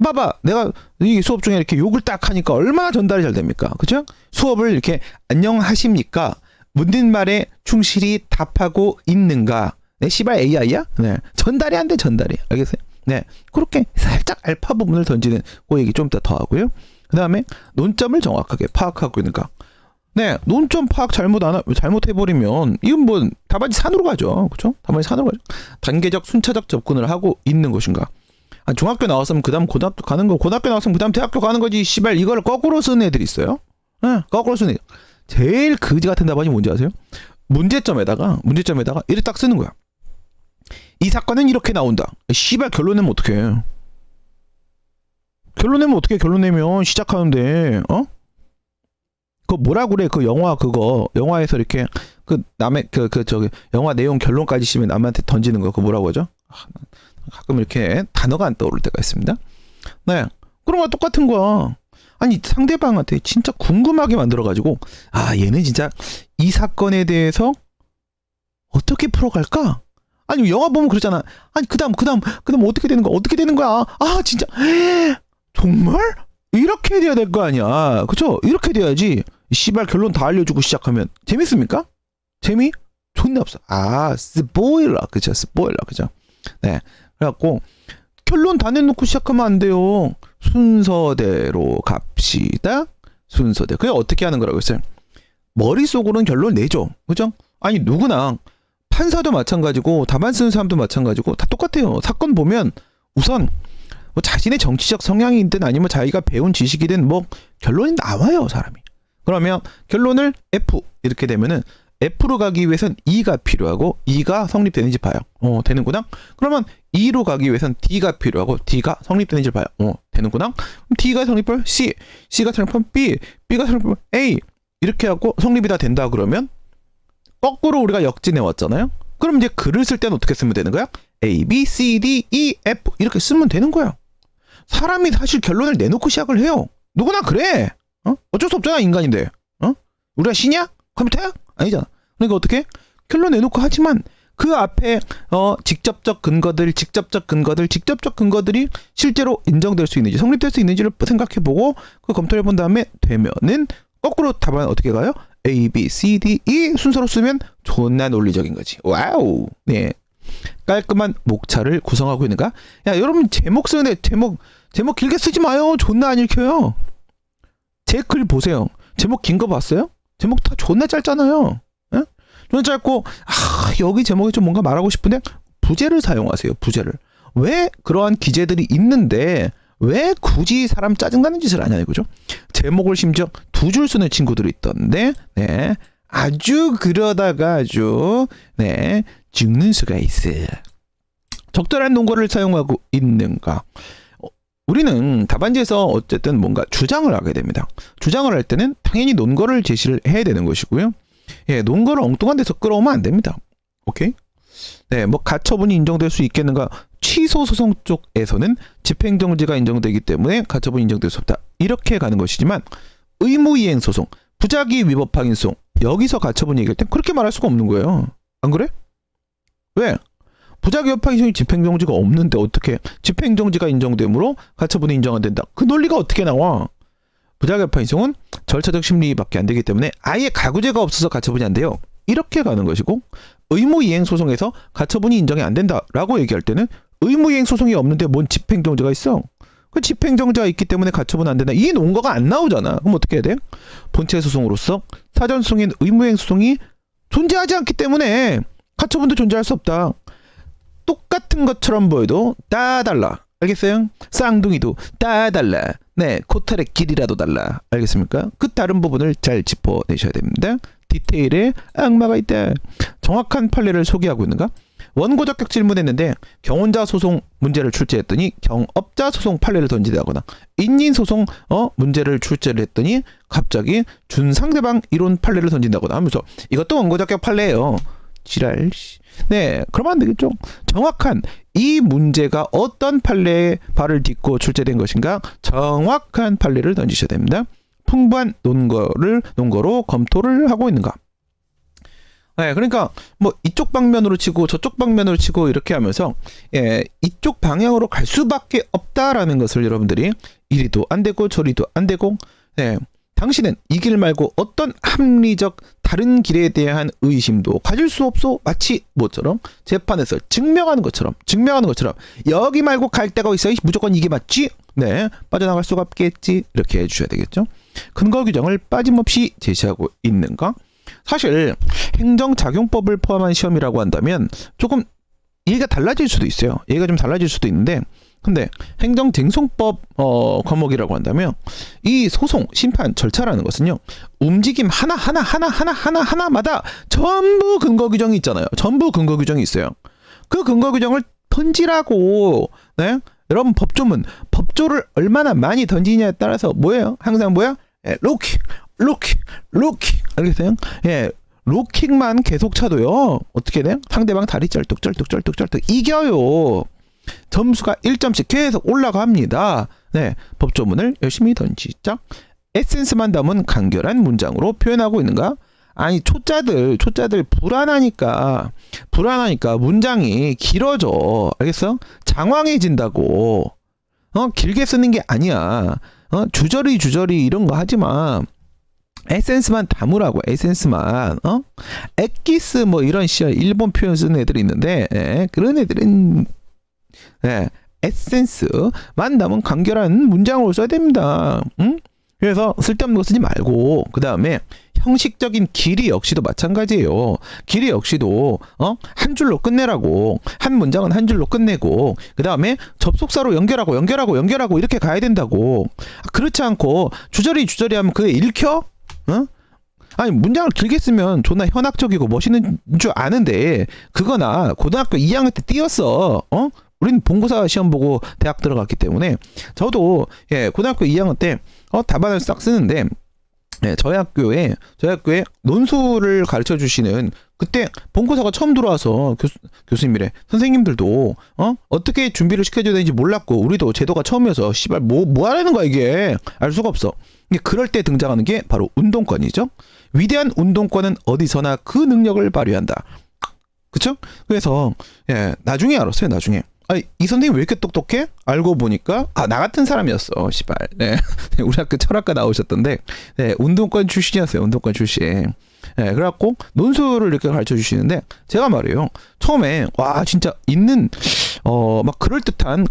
봐봐. 내가 이 수업 중에 이렇게 욕을 딱 하니까 얼마나 전달이 잘 됩니까? 그죠? 수업을 이렇게 안녕하십니까? 묻는 말에 충실히 답하고 있는가? 네, 씨발 AI야? 네. 전달이 안 돼, 전달이. 알겠어요? 네. 그렇게 살짝 알파 부분을 던지는 그 얘기 좀 더 하고요. 그 다음에 논점을 정확하게 파악하고 있는가. 네. 논점 파악 잘못해버리면, 이건 뭐, 답안지 산으로 가죠. 그쵸? 답안지 산으로 가죠. 단계적, 순차적 접근을 하고 있는 것인가. 아, 중학교 나왔으면 그 다음 고등학교 가는 거, 고등학교 나왔으면 그 다음 대학교 가는 거지. 씨발, 이거를 거꾸로 쓰는 애들이 있어요. 네. 거꾸로 쓰는 애들. 제일 거지 같은 답안이 뭔지 아세요? 문제점에다가 이렇게 딱 쓰는 거야. 이 사건은 이렇게 나온다. 씨발 결론 내면 어떡해. 결론 내면 어떡해. 결론 내면 시작하는데 그거 뭐라 그래. 그 영화 그거 영화에서 이렇게 그 남의 저기 영화 내용 결론까지 씹으면 남한테 던지는 거 그거 뭐라고 하죠? 가끔 이렇게 단어가 안 떠오를 때가 있습니다. 네. 그런 거 똑같은 거야. 아니 상대방한테 진짜 궁금하게 만들어가지고 얘는 진짜 이 사건에 대해서 어떻게 풀어갈까? 아니 영화 보면 그러잖아. 아니 그다음 어떻게 되는 거야? 진짜 정말 이렇게 돼야 될 거 아니야. 그쵸? 이렇게 돼야지. 씨발 결론 다 알려주고 시작하면 재밌습니까? 재미? 존나 없어. 스포일러. 그쵸? 스포일러. 그죠? 네. 그래갖고 결론 다 내놓고 시작하면 안 돼요. 순서대로 갑시다. 순서대로. 그게 어떻게 하는 거라고 했어요? 머릿속으로는 결론 내죠. 그죠? 아니 누구나 판사도 마찬가지고 답안 쓰는 사람도 마찬가지고 다 똑같아요. 사건 보면 우선 뭐 자신의 정치적 성향이든 아니면 자기가 배운 지식이든 뭐 결론이 나와요. 사람이. 그러면 결론을 F 이렇게 되면은 F로 가기 위해선 E가 필요하고 E가 성립되는지 봐요. 되는구나. 그러면 E로 가기 위해선 D가 필요하고 D가 성립되는지 봐요. 되는구나. 그럼 D가 성립할 C, C가 성립할 B, B가 성립할 A 이렇게 하고 성립이 다 된다 그러면 거꾸로 우리가 역진해 왔잖아요. 그럼 이제 글을 쓸 때는 어떻게 쓰면 되는 거야? A, B, C, D, E, F 이렇게 쓰면 되는 거야. 사람이 사실 결론을 내놓고 시작을 해요. 누구나 그래. 어쩔 수 없잖아 인간인데. 우리가 신이야? 컴퓨터야? 아니잖아. 그러니까 어떻게? 결론 내놓고 하지만 그 앞에 직접적 근거들이 실제로 인정될 수 있는지 성립될 수 있는지를 생각해보고 그 검토를 해본 다음에 되면은 거꾸로 답안 어떻게 가요? A, B, C, D, E 순서로 쓰면 존나 논리적인 거지. 와우. 네. 깔끔한 목차를 구성하고 있는가? 야, 여러분 제목 쓰는데 제목 길게 쓰지 마요. 존나 안 읽혀요. 제 글 보세요. 제목 긴 거 봤어요? 제목 다 존나 짧잖아요. 에? 존나 짧고 여기 제목에 좀 뭔가 말하고 싶은데 부제를 사용하세요. 부제를. 왜 그러한 기재들이 있는데 왜 굳이 사람 짜증나는 짓을 하냐 이거죠. 제목을 심지어 2줄 쓰는 친구들이 있던데 네. 아주 그러다가 죽는 수가 있어. 적절한 논거를 사용하고 있는가. 우리는 답안지에서 어쨌든 뭔가 주장을 하게 됩니다. 주장을 할 때는 당연히 논거를 제시를 해야 되는 것이고요. 예, 논거를 엉뚱한 데서 끌어오면 안 됩니다. 오케이? 네, 뭐 가처분이 인정될 수 있겠는가? 취소 소송 쪽에서는 집행정지가 인정되기 때문에 가처분이 인정될 수 없다. 이렇게 가는 것이지만 의무이행 소송, 부작위 위법 확인 소송 여기서 가처분 얘기할 땐 그렇게 말할 수가 없는 거예요. 안 그래? 왜? 부작위 위법 확인 소송이 집행정지가 없는데 어떻게 집행정지가 인정되므로 가처분이 인정 안 된다. 그 논리가 어떻게 나와? 부작위 위법 확인 소송은 절차적 심리밖에 안 되기 때문에 아예 가구제가 없어서 가처분이 안 돼요. 이렇게 가는 것이고 의무이행 소송에서 가처분이 인정이 안 된다라고 얘기할 때는 의무이행 소송이 없는데 뭔 집행정지가 있어? 그 집행정지가 있기 때문에 가처분 안 된다. 이 논거가 안 나오잖아. 그럼 어떻게 해야 돼? 본체 소송으로서 사전 소송인 의무이행 소송이 존재하지 않기 때문에 가처분도 존재할 수 없다. 똑같은 것처럼 보여도 다 달라. 알겠어요? 쌍둥이도 다 달라. 네, 코털의 길이라도 달라. 알겠습니까? 그 다른 부분을 잘 짚어내셔야 됩니다. 디테일에 악마가 있다. 정확한 판례를 소개하고 있는가? 원고 적격 질문했는데 경원자 소송 문제를 출제했더니 경업자 소송 판례를 던지다거나 인인 소송 문제를 출제를 했더니 갑자기 준상대방 이론 판례를 던진다거나 하면서 이것도 원고 적격 판례예요. 지랄. 네, 그러면 안 되겠죠. 정확한 이 문제가 어떤 판례에 발을 딛고 출제된 것인가? 정확한 판례를 던지셔야 됩니다. 풍부한 논거로 검토를 하고 있는가? 네, 그러니까 뭐 이쪽 방면으로 치고 저쪽 방면으로 치고 이렇게 하면서 이쪽 방향으로 갈 수밖에 없다라는 것을 여러분들이 이리도 안 되고 저리도 안 되고 당신은 이 길 말고 어떤 합리적 다른 길에 대한 의심도 가질 수 없어. 마치 뭐처럼 재판에서 증명하는 것처럼 여기 말고 갈 데가 있어. 무조건 이게 맞지? 네, 빠져나갈 수가 없겠지. 이렇게 해주셔야 되겠죠. 근거 규정을 빠짐없이 제시하고 있는가? 사실 행정작용법을 포함한 시험이라고 한다면 조금 얘기가 달라질 수도 있어요. 얘기가 좀 달라질 수도 있는데 근데 행정쟁송법 과목이라고 한다면 이 소송 심판 절차라는 것은요 움직임 하나마다 전부 근거 규정이 있잖아요. 전부 근거 규정이 있어요. 그 근거 규정을 던지라고. 네, 여러분 법조를 얼마나 많이 던지냐에 따라서 뭐예요? 항상 뭐야? 로킥 알겠어요? 로킥만 계속 차도요 어떻게 돼? 상대방 다리 쩔뚝 이겨요. 점수가 1점씩 계속 올라갑니다. 네, 법조문을 열심히 던지자. 에센스만 담은 간결한 문장으로 표현하고 있는가? 아니 초짜들 불안하니까 문장이 길어져. 알겠어? 장황해진다고. 길게 쓰는 게 아니야. 주저리 이런 거 하지 마. 에센스만 담으라고. 에센스만. 엑기스 뭐 이런 일본 표현 쓰는 애들이 있는데 그런 애들은 에센스만 담은 간결한 문장으로 써야 됩니다. 응? 그래서 쓸데없는 거 쓰지 말고 그 다음에 형식적인 길이 역시도 마찬가지예요. 길이 역시도 한 줄로 끝내라고. 한 문장은 한 줄로 끝내고 그 다음에 접속사로 연결하고 이렇게 가야 된다고. 그렇지 않고 주저리 하면 그게 읽혀? 아니 문장을 길게 쓰면 존나 현학적이고 멋있는 줄 아는데 그거나 고등학교 2학년 때 띄었어. 우리는 본고사 시험 보고 대학 들어갔기 때문에 저도 고등학교 2학년 때 답안을 싹 쓰는데 저희 학교에 논술을 가르쳐 주시는 그때 본고사가 처음 들어와서 교수님이래 선생님들도 어떻게 준비를 시켜줘야 되는지 몰랐고 우리도 제도가 처음이어서 씨발 뭐 하라는 거야 이게 알 수가 없어. 그럴 때 등장하는 게 바로 운동권이죠. 위대한 운동권은 어디서나 그 능력을 발휘한다. 그쵸? 그래서 나중에 알았어요. 나중에 이 선생님 왜 이렇게 똑똑해? 알고 보니까 나 같은 사람이었어. 씨발. 네. 우리 학교 철학과 나오셨던데 운동권 출신이었어요. 운동권 출신. 그래갖고 논술을 이렇게 가르쳐 주시는데 제가 말이에요. 처음에 와 진짜 있는 막 그럴듯한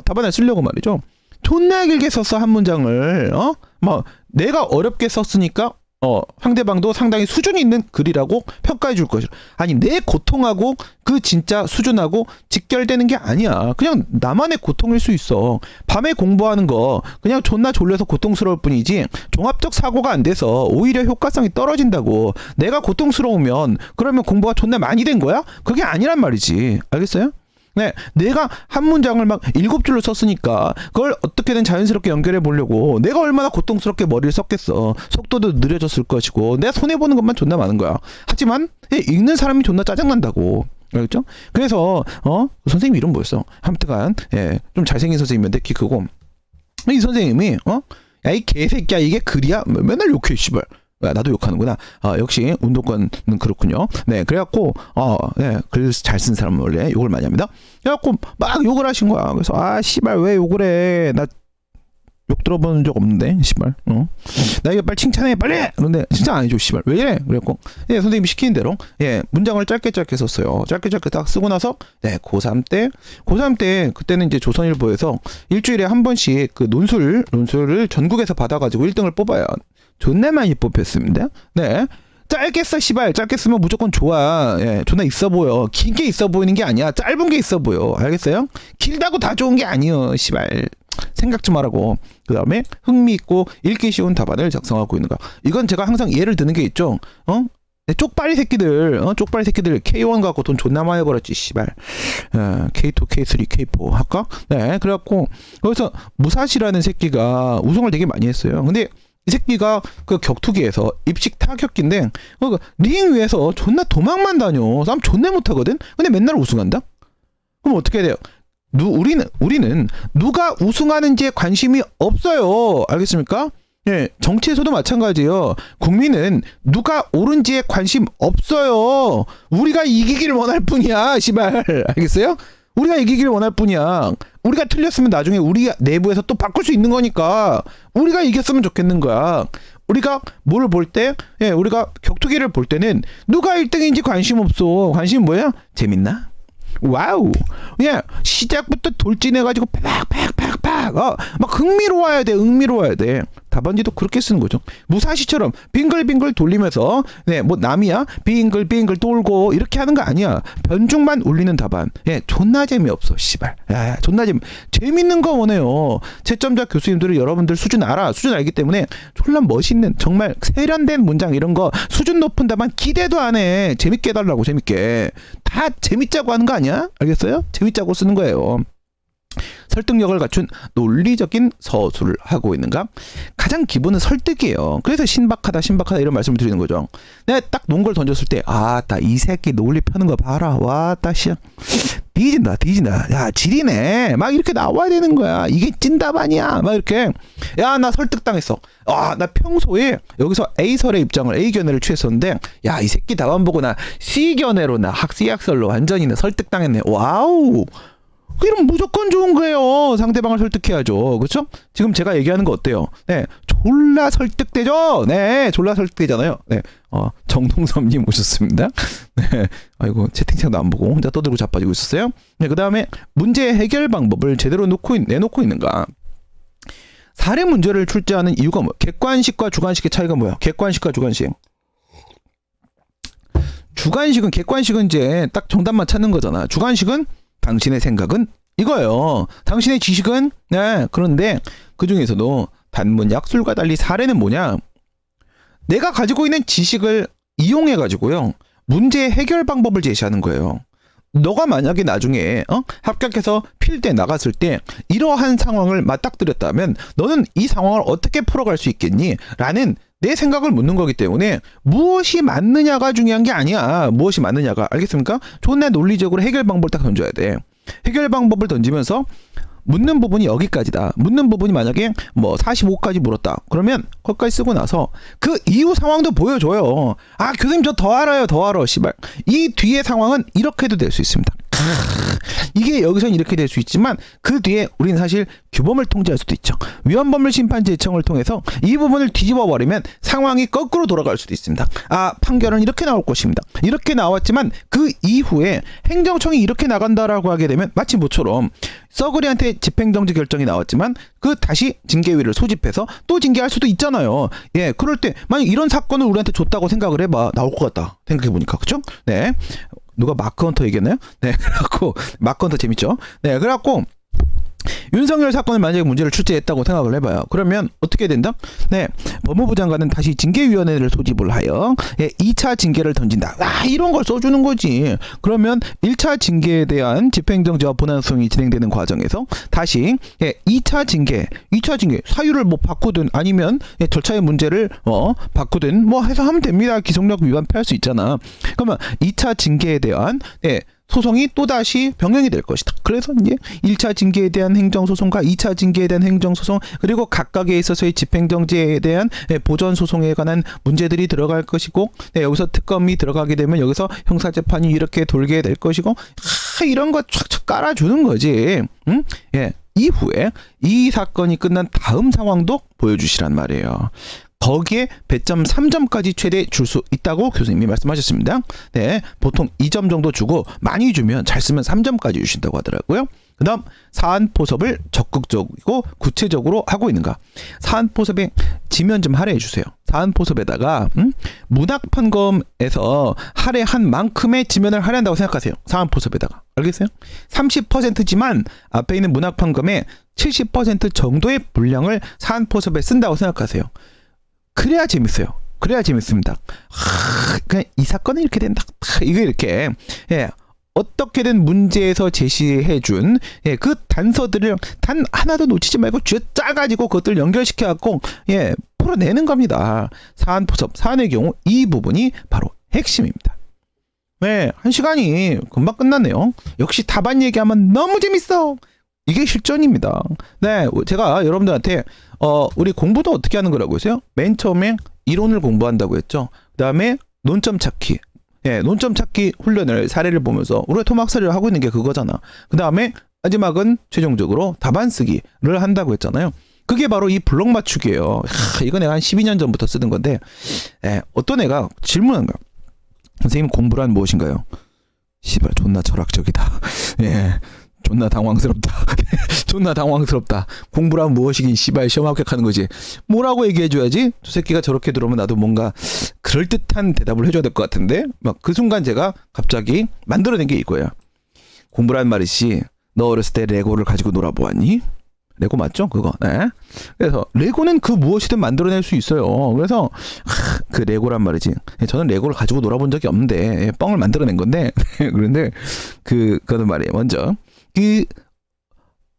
답안을 쓰려고 말이죠. 존나 길게 썼어 한 문장을. 막 내가 어렵게 썼으니까 상대방도 상당히 수준이 있는 글이라고 평가해 줄 것이라. 아니 내 고통하고 그 진짜 수준하고 직결되는 게 아니야. 그냥 나만의 고통일 수 있어. 밤에 공부하는 거 그냥 존나 졸려서 고통스러울 뿐이지 종합적 사고가 안 돼서 오히려 효과성이 떨어진다고. 내가 고통스러우면 그러면 공부가 존나 많이 된 거야? 그게 아니란 말이지. 알겠어요? 네, 내가 한 문장을 막 7줄로 썼으니까 그걸 어떻게든 자연스럽게 연결해 보려고 내가 얼마나 고통스럽게 머리를 썼겠어. 속도도 느려졌을 것이고 내가 손해보는 것만 존나 많은 거야. 하지만 읽는 사람이 존나 짜증난다고. 알겠죠? 그래서 선생님 이름 뭐였어? 아무튼간 좀 잘생긴 선생님인데 키 크고 이 선생님이 야 이 개새끼야 이게 글이야? 맨날 욕해 씨발. 야, 나도 욕하는구나. 역시 운동권은 그렇군요. 네, 그래갖고 글 잘 쓴 사람은 원래 욕을 많이 합니다. 그래갖고 막 욕을 하신 거야. 그래서 씨발 왜 욕을 해? 나 욕 들어본 적 없는데 씨발. 나 이거 빨리 칭찬해 빨리. 그런데 칭찬 안 해줘 씨발. 왜 이래? 그래갖고 선생님이 시키는 대로 문장을 짧게 썼어요. 짧게 딱 쓰고 나서 고3 때 그때는 이제 조선일보에서 일주일에 한 번씩 그 논술을 전국에서 받아가지고 1등을 뽑아요. 존나 많이 뽑혔습니다. 네. 짧게 써 씨발. 짧게 쓰면 무조건 좋아. 존나 있어 보여. 긴 게 있어 보이는 게 아니야. 짧은 게 있어 보여. 알겠어요? 길다고 다 좋은 게 아니여 씨발. 생각 좀 하라고. 그 다음에 흥미있고 읽기 쉬운 답안을 작성하고 있는 거. 이건 제가 항상 예를 드는 게 있죠. 쪽발이 새끼들 K1 갖고 돈 존나 많이 벌었지 씨발. K2 K3 K4 할까? 네. 그래갖고 거기서 무사시라는 새끼가 우승을 되게 많이 했어요. 근데 이 새끼가 그 격투기에서 입식 타격기인데 링 위에서 존나 도망만 다녀. 싸움 존나 못하거든. 근데 맨날 우승한다. 그럼 어떻게 해야 돼요? 우리는 누가 우승하는지에 관심이 없어요. 알겠습니까? 정치에서도 마찬가지예요. 국민은 누가 옳은지에 관심 없어요. 우리가 이기기를 원할 뿐이야, 씨발. 알겠어요? 우리가 이기기를 원할 뿐이야. 우리가 틀렸으면 나중에 우리 내부에서 또 바꿀 수 있는 거니까 우리가 이겼으면 좋겠는 거야. 우리가 뭐를 볼 때, 우리가 격투기를 볼 때는 누가 1등인지 관심 없어. 관심 뭐야? 재밌나? 와우. 시작부터 돌진해가지고 팍팍팍팍 막 흥미로워야 돼. 답안지도 그렇게 쓰는 거죠. 무사시처럼 빙글빙글 돌리면서 뭐 남이야 빙글빙글 돌고 이렇게 하는 거 아니야. 변중만 울리는 답안. 존나 재미없어 씨발. 존나 재밌는 거 원해요. 채점자 교수님들은 여러분들 수준 알기 때문에 졸라 멋있는 정말 세련된 문장 이런 거 수준 높은 답안 기대도 안 해. 재밌게 해달라고. 재밌게 다 재밌자고 하는 거 아니야? 알겠어요? 재밌자고 쓰는 거예요. 설득력을 갖춘 논리적인 서술을 하고 있는가? 가장 기본은 설득이에요. 그래서 신박하다 이런 말씀을 드리는 거죠. 내가 딱 논걸 던졌을 때 나 이 새끼 논리 펴는 거 봐라. 와 따시야 뒤진다. 야 지리네. 막 이렇게 나와야 되는 거야. 이게 찐답 아니야. 막 이렇게 나 설득당했어. 나 평소에 여기서 A설의 입장을 A견해를 취했었는데 이 새끼 답안 보고 나 C견해로 나 C학설로 완전히 설득당했네. 와우. 이러면 무조건 좋은 거예요. 상대방을 설득해야죠. 그렇죠? 지금 제가 얘기하는 거 어때요? 졸라 설득되죠? 졸라 설득되잖아요. 정동섭님 오셨습니다. 아이고 채팅창도 안 보고 혼자 떠들고 자빠지고 있었어요. 그 다음에 문제 해결 방법을 제대로 내놓고 있는가? 사례 문제를 출제하는 이유가 뭐야? 객관식과 주관식의 차이가 뭐야? 객관식과 주관식. 객관식은 이제 딱 정답만 찾는 거잖아. 주관식은 당신의 생각은 이거예요. 당신의 지식은 그런데 그 중에서도 단문 약술과 달리 사례는 뭐냐? 내가 가지고 있는 지식을 이용해 가지고요 문제 해결 방법을 제시하는 거예요. 너가 만약에 나중에 합격해서 필드에 나갔을 때 이러한 상황을 맞닥뜨렸다면 너는 이 상황을 어떻게 풀어갈 수 있겠니? 라는 내 생각을 묻는 거기 때문에 무엇이 맞느냐가 중요한 게 아니야. 무엇이 맞느냐가. 알겠습니까? 존나 논리적으로 해결 방법을 딱 던져야 돼. 해결 방법을 던지면서 묻는 부분이 여기까지다. 묻는 부분이 만약에 뭐 45까지 물었다. 그러면 거기까지 쓰고 나서 그 이후 상황도 보여줘요. 교수님 저 더 알아요. 더 알아. 씨발. 이 뒤의 상황은 이렇게도 될 수 있습니다. 이게 여기서는 이렇게 될 수 있지만 그 뒤에 우리는 사실 규범을 통제할 수도 있죠. 위헌법률 심판 제청을 통해서 이 부분을 뒤집어 버리면 상황이 거꾸로 돌아갈 수도 있습니다. 판결은 이렇게 나올 것입니다. 이렇게 나왔지만 그 이후에 행정청이 이렇게 나간다라고 하게 되면 마치 모처럼 써그리한테 집행정지 결정이 나왔지만 그 다시 징계위를 소집해서 또 징계할 수도 있잖아요. 그럴 때 만약 이런 사건을 우리한테 줬다고 생각을 해봐. 나올 것 같다. 생각해보니까. 그쵸? 누가 마크헌터 얘기했나요? 그래갖고 마크헌터 재밌죠? 그래갖고 윤석열 사건을 만약에 문제를 출제했다고 생각을 해봐요. 그러면 어떻게 된다? 법무부 장관은 다시 징계위원회를 소집을 하여 2차 징계를 던진다. 이런 걸 써주는 거지. 그러면 1차 징계에 대한 집행정지와 본안수용이 진행되는 과정에서 다시 2차 징계 사유를 뭐 바꾸든 아니면 절차의 문제를 바꾸든 뭐 해서 하면 됩니다. 기속력 위반 피할 수 있잖아. 그러면 2차 징계에 대한 소송이 또다시 변경이 될 것이다. 그래서 이제 1차 징계에 대한 행정소송과 2차 징계에 대한 행정소송, 그리고 각각에 있어서의 집행정지에 대한 보전 소송에 관한 문제들이 들어갈 것이고, 여기서 특검이 들어가게 되면 여기서 형사재판이 이렇게 돌게 될 것이고, 이런 거 촥촥 깔아주는 거지. 응? 예. 이후에 이 사건이 끝난 다음 상황도 보여주시란 말이에요. 거기에 배점 3점까지 최대 줄 수 있다고 교수님이 말씀하셨습니다. 네, 보통 2점 정도 주고 많이 주면 잘 쓰면 3점까지 주신다고 하더라고요. 그 다음 사안포섭을 적극적이고 구체적으로 하고 있는가. 사안포섭에 지면 좀 할애해 주세요. 사안포섭에다가 문학판검에서 할애한 만큼의 지면을 할애한다고 생각하세요. 사안포섭에다가. 알겠어요? 30%지만 앞에 있는 문학판검의 70% 정도의 분량을 사안포섭에 쓴다고 생각하세요. 그래야 재밌어요. 그래야 재밌습니다. 그냥 이 사건은 이렇게 된다. 이거 이렇게, 예, 어떻게든 문제에서 제시해준, 예, 그 단서들을 단 하나도 놓치지 말고 쥐어 짜가지고 그것들 연결시켜갖고, 예, 풀어내는 겁니다. 사안포섭, 사안의 경우 이 부분이 바로 핵심입니다. 네, 한 시간이 금방 끝났네요. 역시 답안 얘기하면 너무 재밌어. 이게 실전입니다. 네, 제가 여러분들한테 우리 공부도 어떻게 하는 거라고 했어요? 맨 처음에 이론을 공부한다고 했죠. 그 다음에 논점 찾기. 예, 논점 찾기 훈련을 사례를 보면서 우리가 토막살이를 하고 있는 게 그거잖아. 그 다음에 마지막은 최종적으로 답안 쓰기를 한다고 했잖아요. 그게 바로 이 블록 맞추기예요. 이거 내가 한 12년 전부터 쓰던 건데, 예, 어떤 애가 질문한 거야. 선생님, 공부란 무엇인가요? 씨발 존나 철학적이다. 예. 존나 당황스럽다. 존나 당황스럽다. 공부란 무엇이긴 씨발 시험 합격하는 거지. 뭐라고 얘기해줘야지? 저 새끼가 저렇게 들어오면 나도 뭔가 그럴듯한 대답을 해줘야 될 것 같은데, 막 그 순간 제가 갑자기 만들어낸 게 이거야. 공부란 말이지, 너 어렸을 때 레고를 가지고 놀아보았니? 레고 맞죠? 그거. 네. 그래서 레고는 그 무엇이든 만들어낼 수 있어요. 그래서 그 레고란 말이지. 저는 레고를 가지고 놀아본 적이 없는데 뻥을 만들어낸 건데 그런데 그거는 말이에요. 먼저 그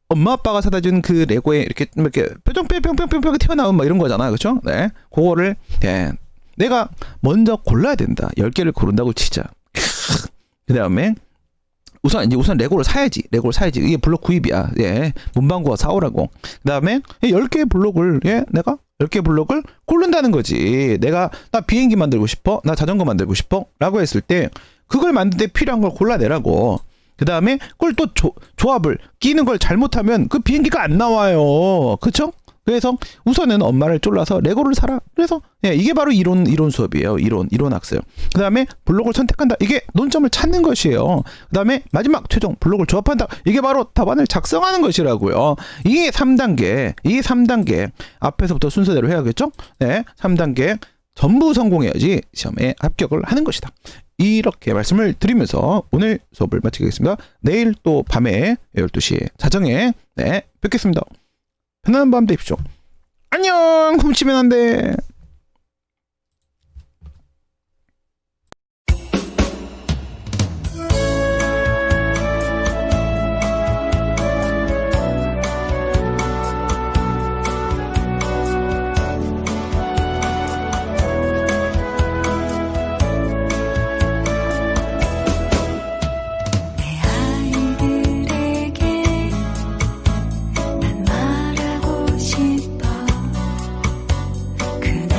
엄마 아빠가 사다 준 그 레고에 이렇게 뿅뿅뿅뿅뿅 튀어나온 막 이런 거잖아. 그렇죠? 네. 그거를, 네, 내가 먼저 골라야 된다. 10개를 고른다고 치자. 그다음에 우선 레고를 사야지. 이게 블록 구입이야. 예. 문방구가 사오라고. 그다음에 10개의 블록을, 예, 내가 10개 블록을 고른다는 거지. 나 비행기 만들고 싶어. 나 자전거 만들고 싶어. 라고 했을 때 그걸 만들 때 필요한 걸 골라내라고. 그 다음에 그걸 또 조합을 끼는 걸 잘못하면 그 비행기가 안 나와요. 그쵸? 그래서 우선은 엄마를 쫄라서 레고를 사라. 그래서, 예, 이게 바로 이론 수업이에요. 이론 학습. 그 다음에 블록을 선택한다. 이게 논점을 찾는 것이에요. 그 다음에 마지막 최종 블록을 조합한다. 이게 바로 답안을 작성하는 것이라고요. 이 3단계 앞에서부터 순서대로 해야겠죠? 네, 3단계 전부 성공해야지 시험에 합격을 하는 것이다. 이렇게 말씀을 드리면서 오늘 수업을 마치겠습니다. 내일 또 밤에 12시에 자정에, 네, 뵙겠습니다. 편안한 밤 되십시오. 안녕. 훔치면 안 돼. 싶어. 그날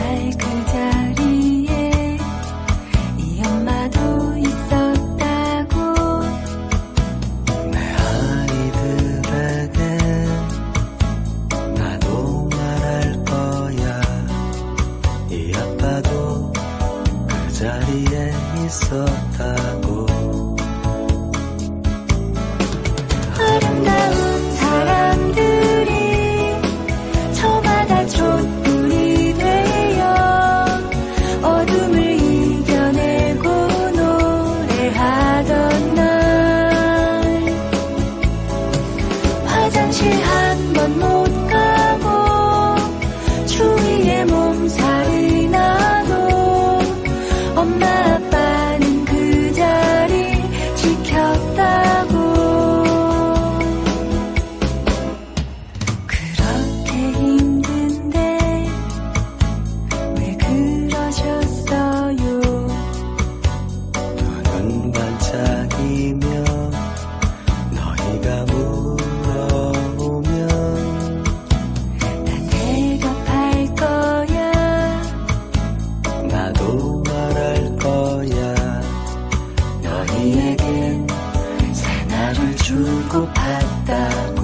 새날을 주고받다